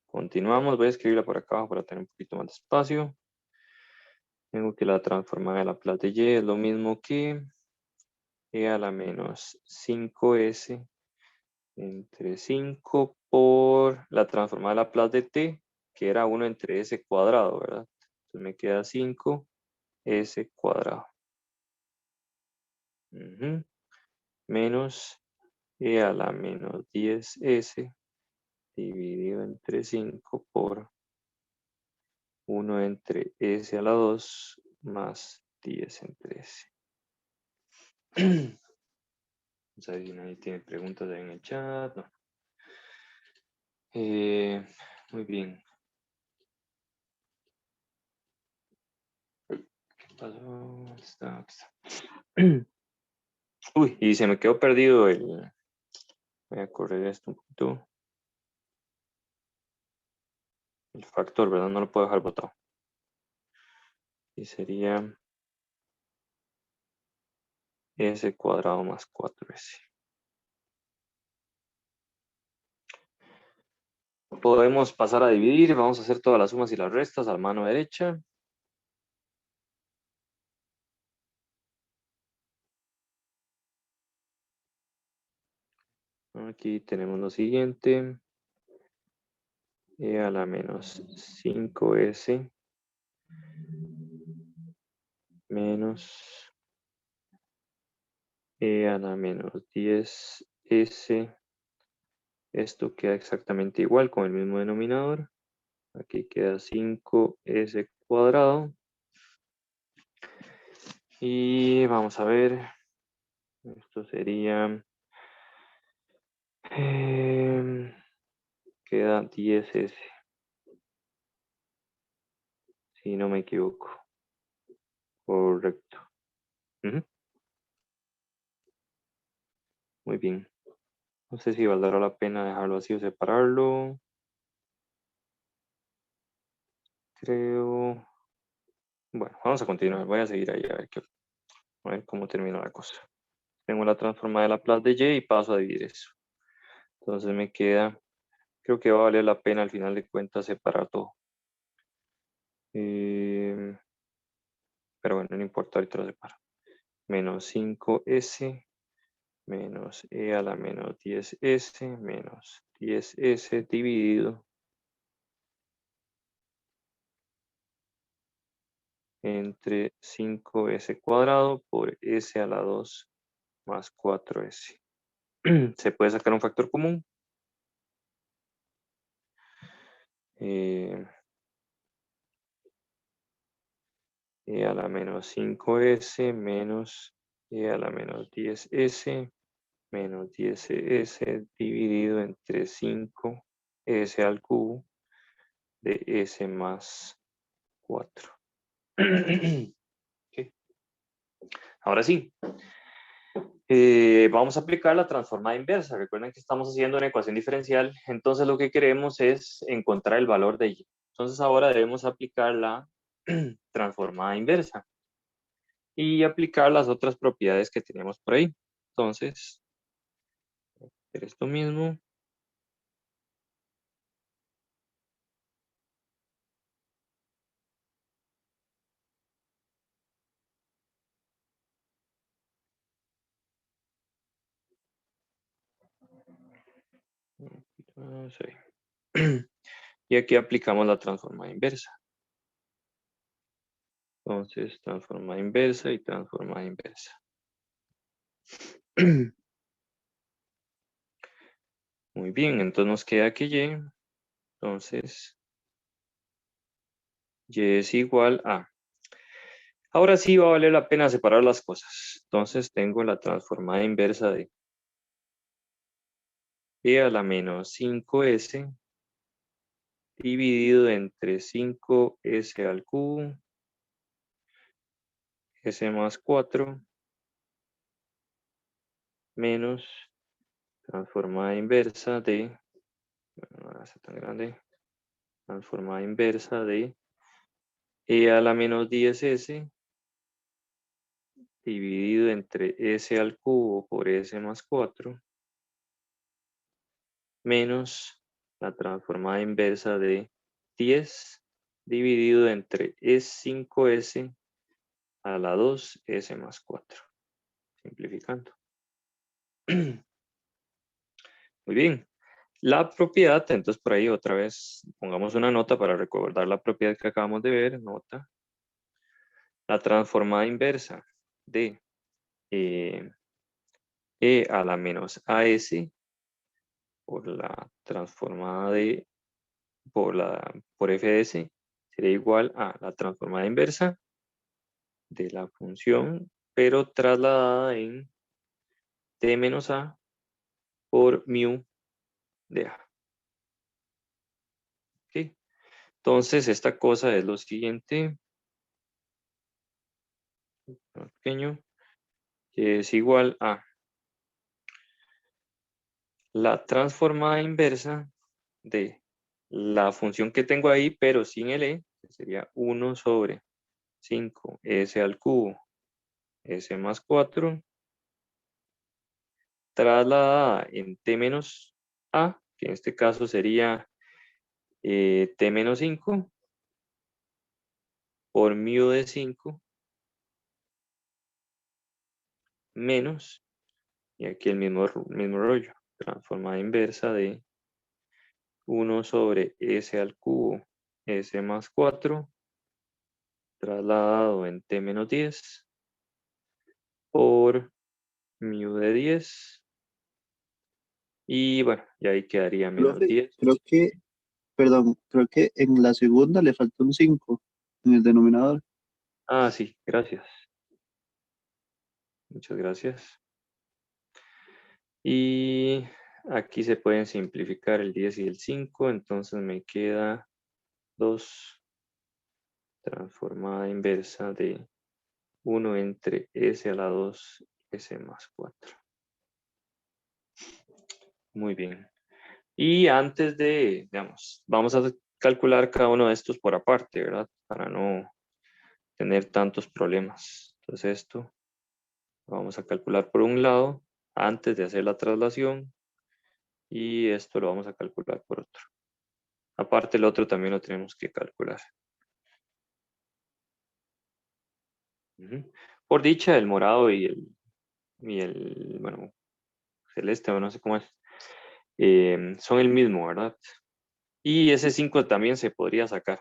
Continuamos, voy a escribirla por acá abajo para tener un poquito más de espacio. Tengo que la transformada de Laplace de y es lo mismo que e a la menos 5s entre 5 por la transformada de Laplace de t, que era 1 entre s cuadrado, ¿verdad? Entonces me queda 5s cuadrado. Menos e a la menos 10s dividido entre 5 por 1 entre s a la 2 más 10 entre s. Vamos a ver si nadie tiene preguntas en el chat. No. Muy bien. ¿Qué pasó? Aquí está. Uy, y se me quedó perdido el... Voy a correr esto un poquito. El factor, ¿verdad? No lo puedo dejar botado. Y sería s cuadrado más 4s. Podemos pasar a dividir. Vamos a hacer todas las sumas y las restas a la mano derecha. Aquí tenemos lo siguiente. E a la menos 5s menos e a la menos 10s. Esto queda exactamente igual con el mismo denominador. Aquí queda 5s cuadrado. Y vamos a ver. Esto sería... queda 10s. si no me equivoco. Correcto. Ujú. Muy bien. No sé si valdrá la pena dejarlo así o separarlo. Creo. Bueno, vamos a continuar. Voy a seguir ahí a ver cómo termina la cosa. Tengo la transformada de Laplace de y y paso a dividir eso. Entonces me queda, creo que va a valer la pena al final de cuentas separar todo. Pero bueno, no importa, ahorita lo separo. Menos 5s menos e a la menos 10s menos 10s dividido entre 5s cuadrado por s a la 2 más 4s. Se puede sacar un factor común. E a la menos 5s menos e a la menos 10s menos 10s dividido entre 5s al cubo de s más 4. Okay. Ahora sí, vamos a aplicar la transformada inversa. Recuerden que estamos haciendo una ecuación diferencial, entonces lo que queremos es encontrar el valor de y. Entonces ahora debemos aplicar la transformada inversa y aplicar las otras propiedades que tenemos por ahí. Entonces, hacer esto mismo. Y aquí aplicamos la transformada inversa. Entonces, transformada inversa y transformada inversa. Muy bien, entonces nos queda que y. Entonces, y es igual a. Ahora sí va a valer la pena separar las cosas. Entonces tengo la transformada inversa de e a la menos 5s dividido entre 5s al cubo, s más 4, menos transformada inversa de, no va a ser tan grande, transformada inversa de e a la menos 10s dividido entre s al cubo por s más 4, menos la transformada inversa de 10 dividido entre es5s a la 2, s más 4. Simplificando. Muy bien. La propiedad, entonces por ahí otra vez pongamos una nota para recordar la propiedad que acabamos de ver. Nota. La transformada inversa de e a la menos as por la transformada de por f de s sería igual a la transformada inversa de la función, pero trasladada en t menos a por mu de a. ¿Okay? Entonces, esta cosa es lo siguiente, pequeño, que es igual a la transformada inversa de la función que tengo ahí, pero sin el e, que sería 1 sobre 5s al cubo, s más 4, trasladada en t menos a, que en este caso sería t menos 5, por mu de 5, menos, y aquí el mismo rollo, transformada inversa de 1 sobre s al cubo, s más 4, trasladado en t menos 10, por mu de 10, y bueno, y ahí quedaría menos Profe, 10. creo que en la segunda le faltó un 5 en el denominador. Ah, sí, gracias. Muchas gracias. Y aquí se pueden simplificar el 10 y el 5, entonces me queda 2 transformada inversa de 1 entre S a la 2, S más 4. Muy bien. Y antes de, digamos, vamos a calcular cada uno de estos por aparte, ¿verdad? Para no tener tantos problemas. Entonces esto lo vamos a calcular por un lado antes de hacer la traslación y esto lo vamos a calcular por otro. Aparte el otro también lo tenemos que calcular. Por dicha, el morado y el bueno, celeste o no sé cómo es, son el mismo, ¿verdad? Y ese 5 también se podría sacar.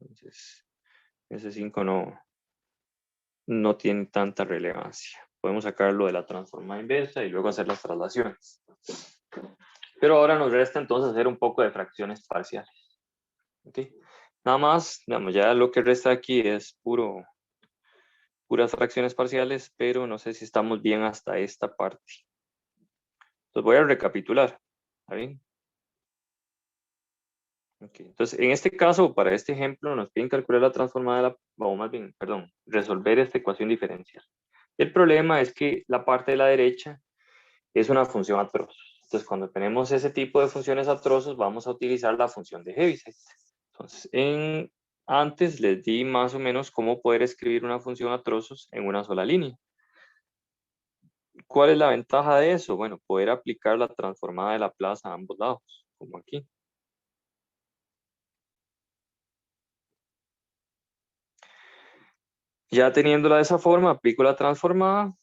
Entonces, ese 5 no tiene tanta relevancia. Podemos sacarlo de la transformada inversa y luego hacer las traslaciones. Pero ahora nos resta entonces hacer un poco de fracciones parciales. ¿Okay? Nada más, digamos, ya lo que resta aquí es puras fracciones parciales, pero no sé si estamos bien hasta esta parte. Entonces voy a recapitular. ¿Está bien? Okay. Entonces, en este caso, para este ejemplo, nos piden calcular la transformada de la, o más bien, perdón, resolver esta ecuación diferencial. El problema es que la parte de la derecha es una función a trozos. Entonces, cuando tenemos ese tipo de funciones a trozos, vamos a utilizar la función de Heaviside. Entonces, antes les di más o menos cómo poder escribir una función a trozos en una sola línea. ¿Cuál es la ventaja de eso? Bueno, poder aplicar la transformada de Laplace a ambos lados, como aquí. Ya teniéndola de esa forma, aplico la transformada.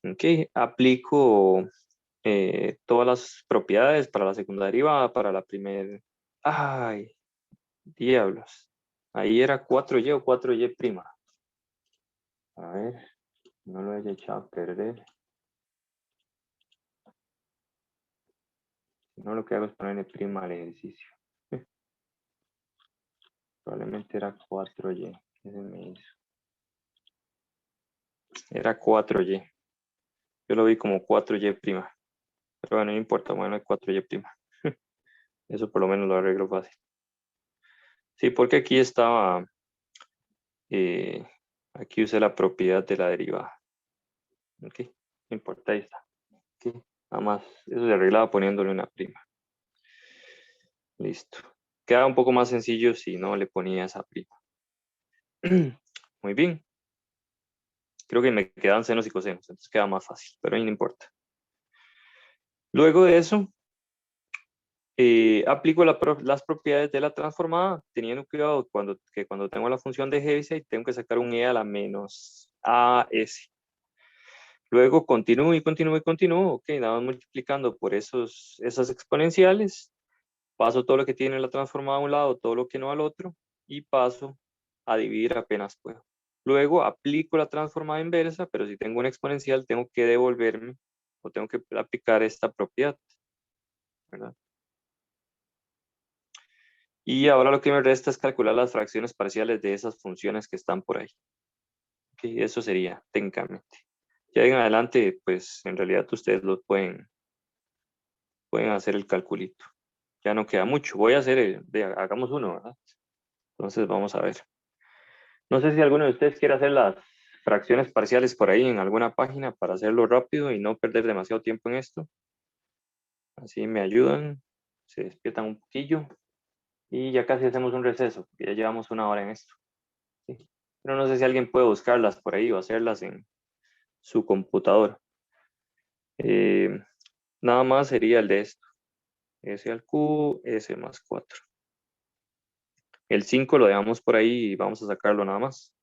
Ok, aplico todas las propiedades para la segunda derivada, para la primera. ¡Ay! Diablos. Ahí era 4y o 4y prima. A ver, no lo haya echado a perder. Si no, lo que hago es ponerle prima al ejercicio. Probablemente era 4y. ¿Qué se me hizo? Era 4y. Yo lo vi como 4y prima. Pero bueno, no importa, bueno, es 4y prima. Eso por lo menos lo arreglo fácil. Sí, porque aquí estaba, aquí usé la propiedad de la derivada. Ok, no importa, ahí está. Okay. Nada más, eso se arreglaba poniéndole una prima. Listo. Queda un poco más sencillo si no le ponía esa prima. Muy bien. Creo que me quedan senos y cosenos, entonces queda más fácil, pero ahí no importa. Luego de eso, aplico las propiedades de la transformada, teniendo cuidado que cuando tengo la función de Heaviside, tengo que sacar un e a la menos as. Luego continúo y continúo y continúo, ok, nada más multiplicando por esas exponenciales, paso todo lo que tiene la transformada a un lado, todo lo que no al otro, y paso a dividir apenas puedo. Luego aplico la transformada inversa, pero si tengo una exponencial tengo que devolverme o tengo que aplicar esta propiedad, ¿verdad? Y ahora lo que me resta es calcular las fracciones parciales de esas funciones que están por ahí. Okay, eso sería técnicamente. Ya en adelante, pues en realidad ustedes lo pueden hacer el calculito. Ya no queda mucho. Voy a hacer, hagamos uno, ¿verdad? Entonces vamos a ver. No sé si alguno de ustedes quiere hacer las fracciones parciales por ahí en alguna página para hacerlo rápido y no perder demasiado tiempo en esto. Así me ayudan, se despiertan un poquillo y ya casi hacemos un receso, porque ya llevamos 1 hora en esto. ¿Sí? Pero no sé si alguien puede buscarlas por ahí o hacerlas en su computadora. Nada más sería el de esto. S al cubo, S más 4. El 5 lo dejamos por ahí y vamos a sacarlo nada más.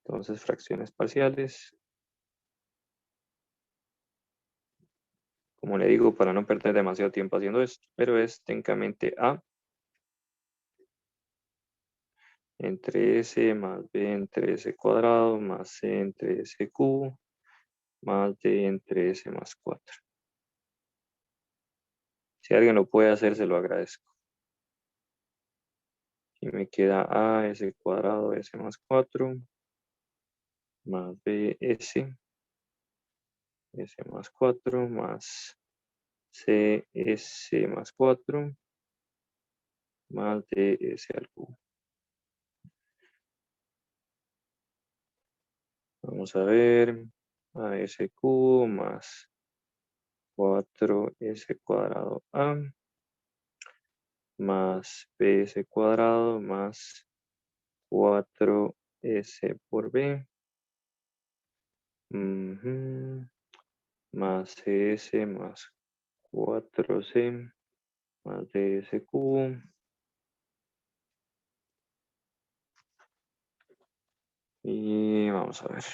Entonces, fracciones parciales. Como le digo, para no perder demasiado tiempo haciendo esto, pero es técnicamente A entre S más B entre S cuadrado más C entre S cubo más D entre S más 4. Si alguien lo puede hacer, se lo agradezco. Y me queda A S cuadrado S más 4 más B S más 4 más C S más 4 más D S al cubo. Vamos a ver. AS cubo más 4S cuadrado A más BS cuadrado más 4S por B. Más CS más 4C más DS cubo. Y vamos a ver.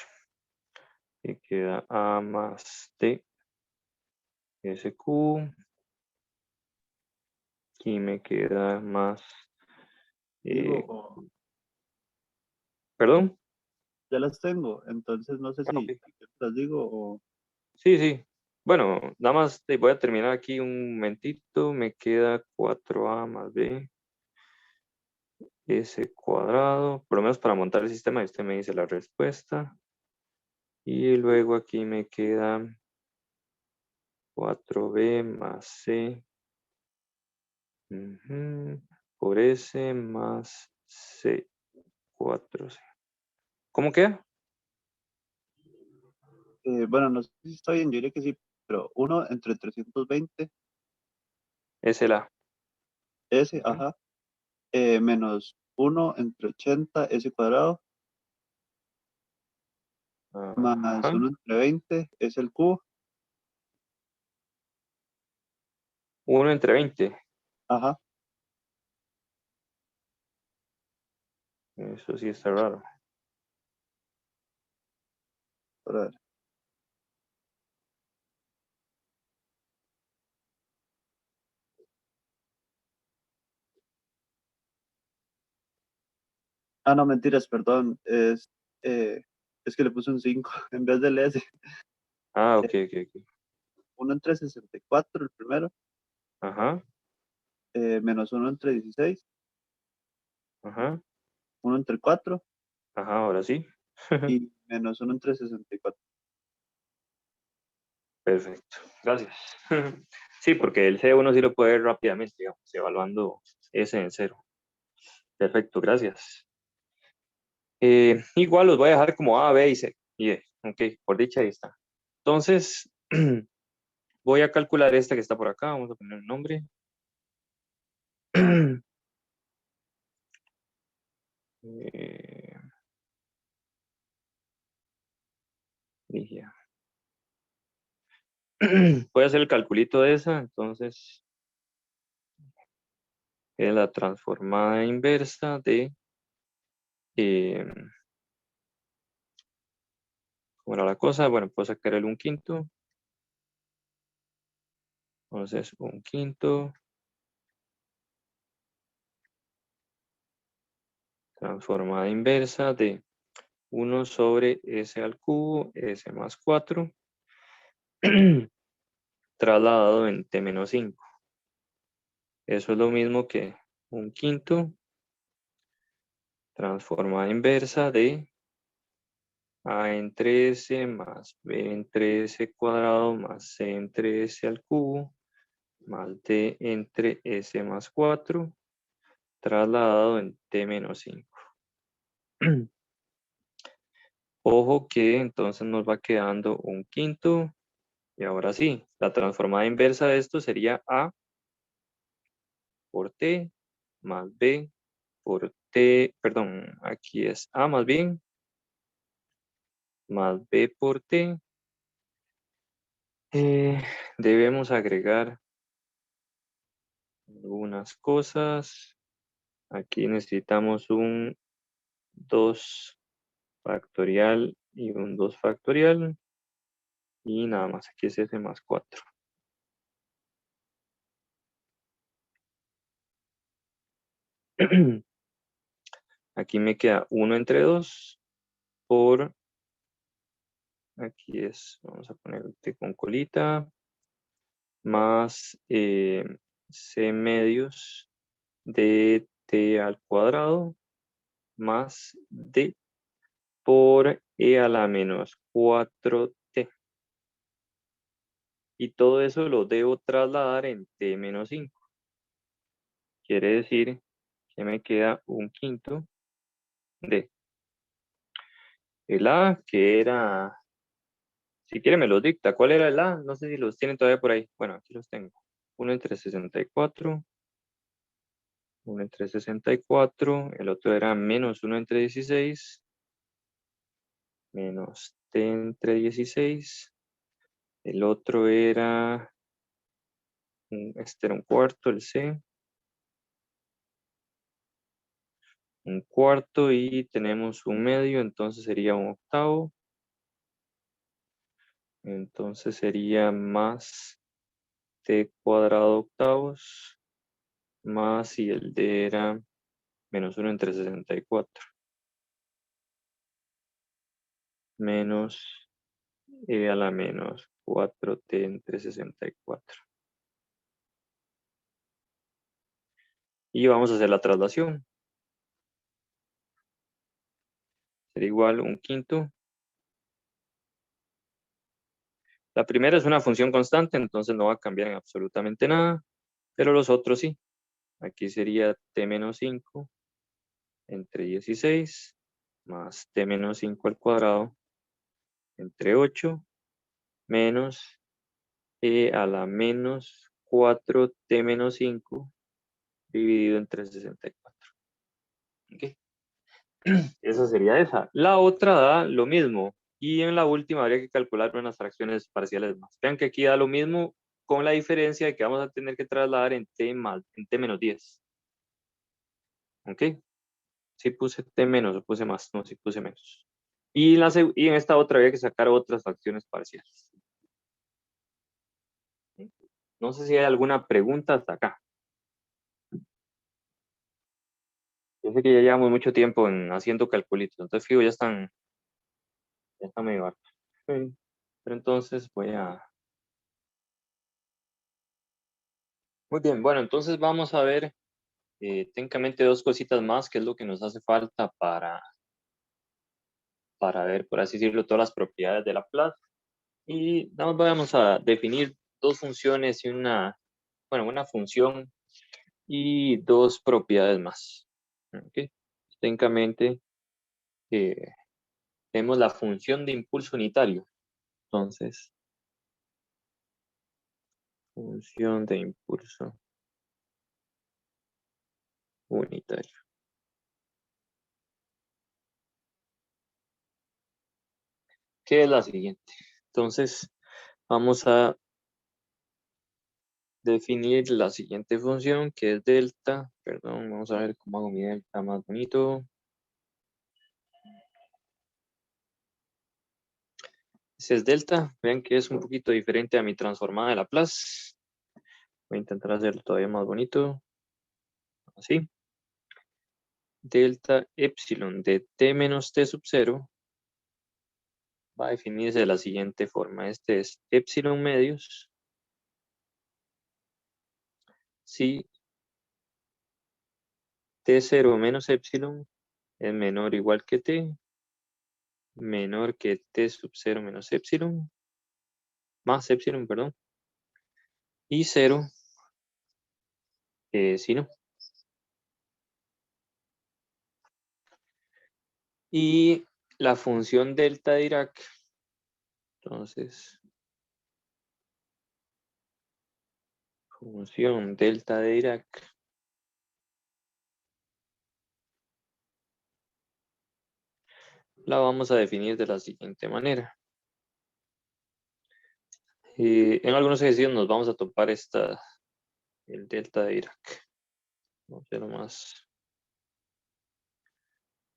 Y queda A más D S cubo. Aquí me queda más. Digo, ¿Perdón? ya las tengo, entonces no sé Ah, si ok. las digo o... Sí, sí. Bueno, nada más voy a terminar aquí un momentito. Me queda 4A más B S cuadrado. Por lo menos para montar el sistema y usted me dice la respuesta. Y luego aquí me queda 4B más C por S más C 4C. ¿Cómo queda? bueno, no sé si está bien, yo diría que sí, pero 1 entre 320 Es el A. S, Ujú. ajá, menos 1 entre 80 S cuadrado, más Ajá. 1 entre 20 es el cubo, 1 entre 20. ajá, Eso sí está raro. para ver. Ah, no, mentiras, perdón, es que le puse un 5 en vez del S. Ah, ok, ok, ok. 1 entre 64 el primero, Ajá, menos 1 entre 16, ajá, 1 entre 4 ajá, ahora sí. y menos 1 entre 64. Perfecto, gracias. Sí, porque el C1 sí lo puede ver rápidamente, digamos, evaluando S en cero. Perfecto, gracias. Igual los voy a dejar como A, B y C. Y D. Ok, por dicha ahí está. Entonces, voy a calcular esta que está por acá. Vamos a poner un nombre. Eh, Ligia. Voy a hacer el calculito de esa, entonces es la transformada inversa de, eh, ¿cómo era la cosa? Bueno, puedo sacar el 1/5, entonces 1/5, transformada inversa de 1 sobre S al cubo, S más 4, trasladado en T-5. Eso es lo mismo que 1/5, transformada inversa de A entre S más B entre S cuadrado más C entre S al cubo más D entre S más 4 trasladado en T-5. Ojo que entonces nos va quedando 1/5 y ahora sí, la transformada inversa de esto sería A por T más B por T, perdón, aquí es A más bien más B por T. Debemos agregar algunas cosas. Aquí necesitamos un 2 factorial y un 2 factorial. Y nada más, aquí es S más 4. Aquí me queda 1 entre 2 por, aquí es, vamos a poner T con colita, más C medios de T al cuadrado, más D por E a la menos 4T. Y todo eso lo debo trasladar en T menos 5. Quiere decir que me queda 1/5 de El A, que era, si quiere me lo dicta. ¿Cuál era el A? No sé si los tienen todavía por ahí. Bueno, aquí los tengo. 1 entre 64. 1 entre 64. El otro era menos 1 entre 16. Menos t entre 16. El otro era, este era un cuarto, el C. Un cuarto y tenemos un medio, entonces sería un octavo. Entonces sería más t cuadrado octavos, más y el d era menos 1 entre 64. Menos e a la menos 4t entre 64. Y vamos a hacer la traslación. Será igual un quinto. La primera es una función constante, entonces no va a cambiar en absolutamente nada, pero los otros sí. Aquí sería t menos 5 entre 16 más t menos 5 al cuadrado entre 8 menos e a la menos 4t menos 5 dividido entre 64. ¿Okay? Esa sería esa. La otra da lo mismo. Y en la última habría que calcular unas fracciones parciales más. Vean que aquí da lo mismo con la diferencia de que vamos a tener que trasladar en t menos 10. ¿Ok? Si puse t menos o puse más. No, si puse menos. Y en esta otra había que sacar otras fracciones parciales. No sé si hay alguna pregunta hasta acá. Yo sé que ya llevamos mucho tiempo haciendo calculitos. Entonces, fijo, ya están medio hartos. Ok. Pero entonces voy a... Muy bien, bueno, entonces vamos a ver técnicamente dos cositas más, que es lo que nos hace falta para ver, por así decirlo, todas las propiedades de la plaza. Y vamos a definir dos funciones y una función y dos propiedades más. ¿Okay? Técnicamente tenemos la función de impulso unitario. Entonces, función de impulso unitario. ¿Qué es la siguiente? Entonces, vamos a definir la siguiente función, que es delta. Perdón, vamos a ver cómo hago mi delta más bonito. Ese es delta. Vean que es un poquito diferente a mi transformada de Laplace. Voy a intentar hacerlo todavía más bonito. Así. Delta epsilon de t menos t sub 0 va a definirse de la siguiente forma. Este es epsilon medios. Si t0 menos epsilon es menor o igual que t, menor que t sub 0 menos epsilon, más epsilon, perdón, y 0 si no. Y la función delta de Dirac, entonces, función delta de Dirac la vamos a definir de la siguiente manera. En algunos ejercicios nos vamos a topar el delta de Dirac. Vamos a hacerlo más.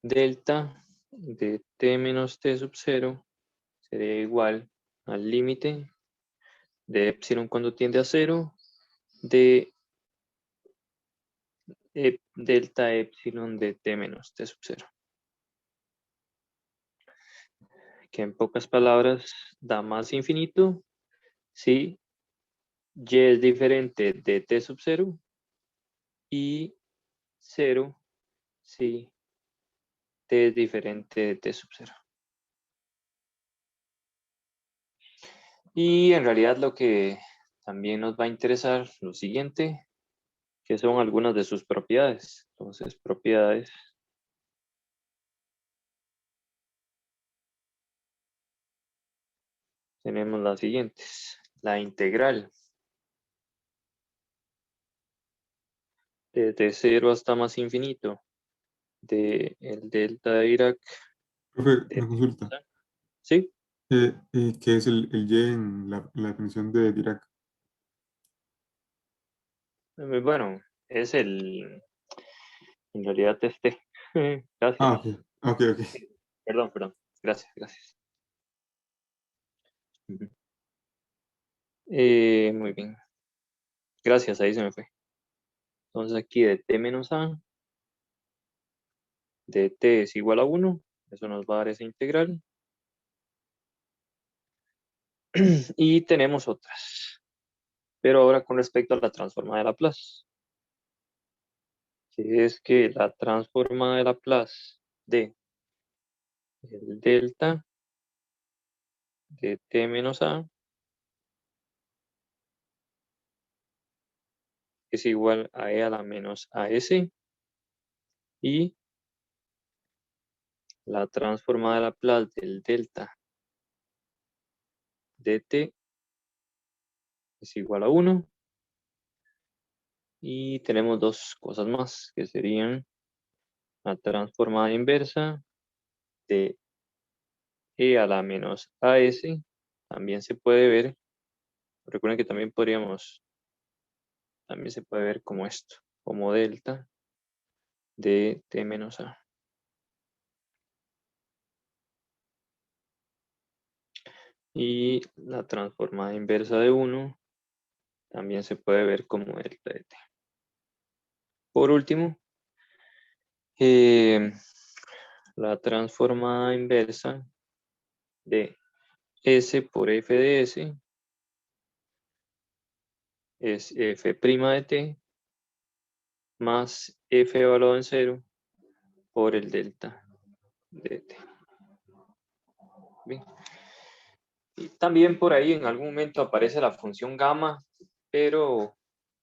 Delta de t menos t sub 0 sería igual al límite de epsilon cuando tiende a 0 de delta epsilon de t menos t sub 0. Que en pocas palabras da más infinito si y es diferente de t sub 0 y 0 si t es diferente de t sub 0. Y en realidad lo que también nos va a interesar lo siguiente, que son algunas de sus propiedades. Entonces, propiedades tenemos las siguientes. La integral desde 0 hasta más infinito de el delta de Dirac. Profe, de- una consulta. ¿Sí? ¿Qué es el Y en la definición de Dirac? Bueno, es en realidad este. Gracias. Ah, ok. Perdón. Gracias. Ujú. Muy bien. Gracias, ahí se me fue. Entonces aquí de t menos a, de t es igual a 1. Eso nos va a dar esa integral. Y tenemos otras. Pero ahora con respecto a la transformada de Laplace. Que es que la transformada de Laplace de el delta de t menos a es igual a e a la menos as, y la transformada de Laplace del delta de t es igual a 1, y tenemos dos cosas más que serían la transformada inversa de e a la menos as. También se puede ver, recuerden que también se puede ver como esto, como delta de t menos a. Y la transformada inversa de 1 también se puede ver como delta de t. Por último, la transformada inversa de s por f de s es f' de t más f evaluado en 0 por el delta de t. Bien. Y también por ahí en algún momento aparece la función gamma, pero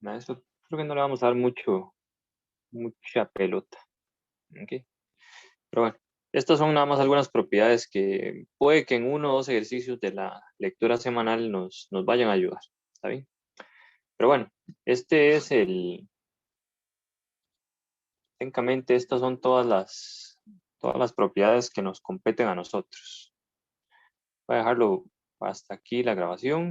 a eso creo que no le vamos a dar mucha pelota. ¿Ok? Pero bueno, estas son nada más algunas propiedades que puede que en 1 o 2 ejercicios de la lectura semanal nos vayan a ayudar. ¿Está bien? Pero bueno, este es técnicamente estas son todas las propiedades que nos competen a nosotros. Voy a dejarlo hasta aquí la grabación.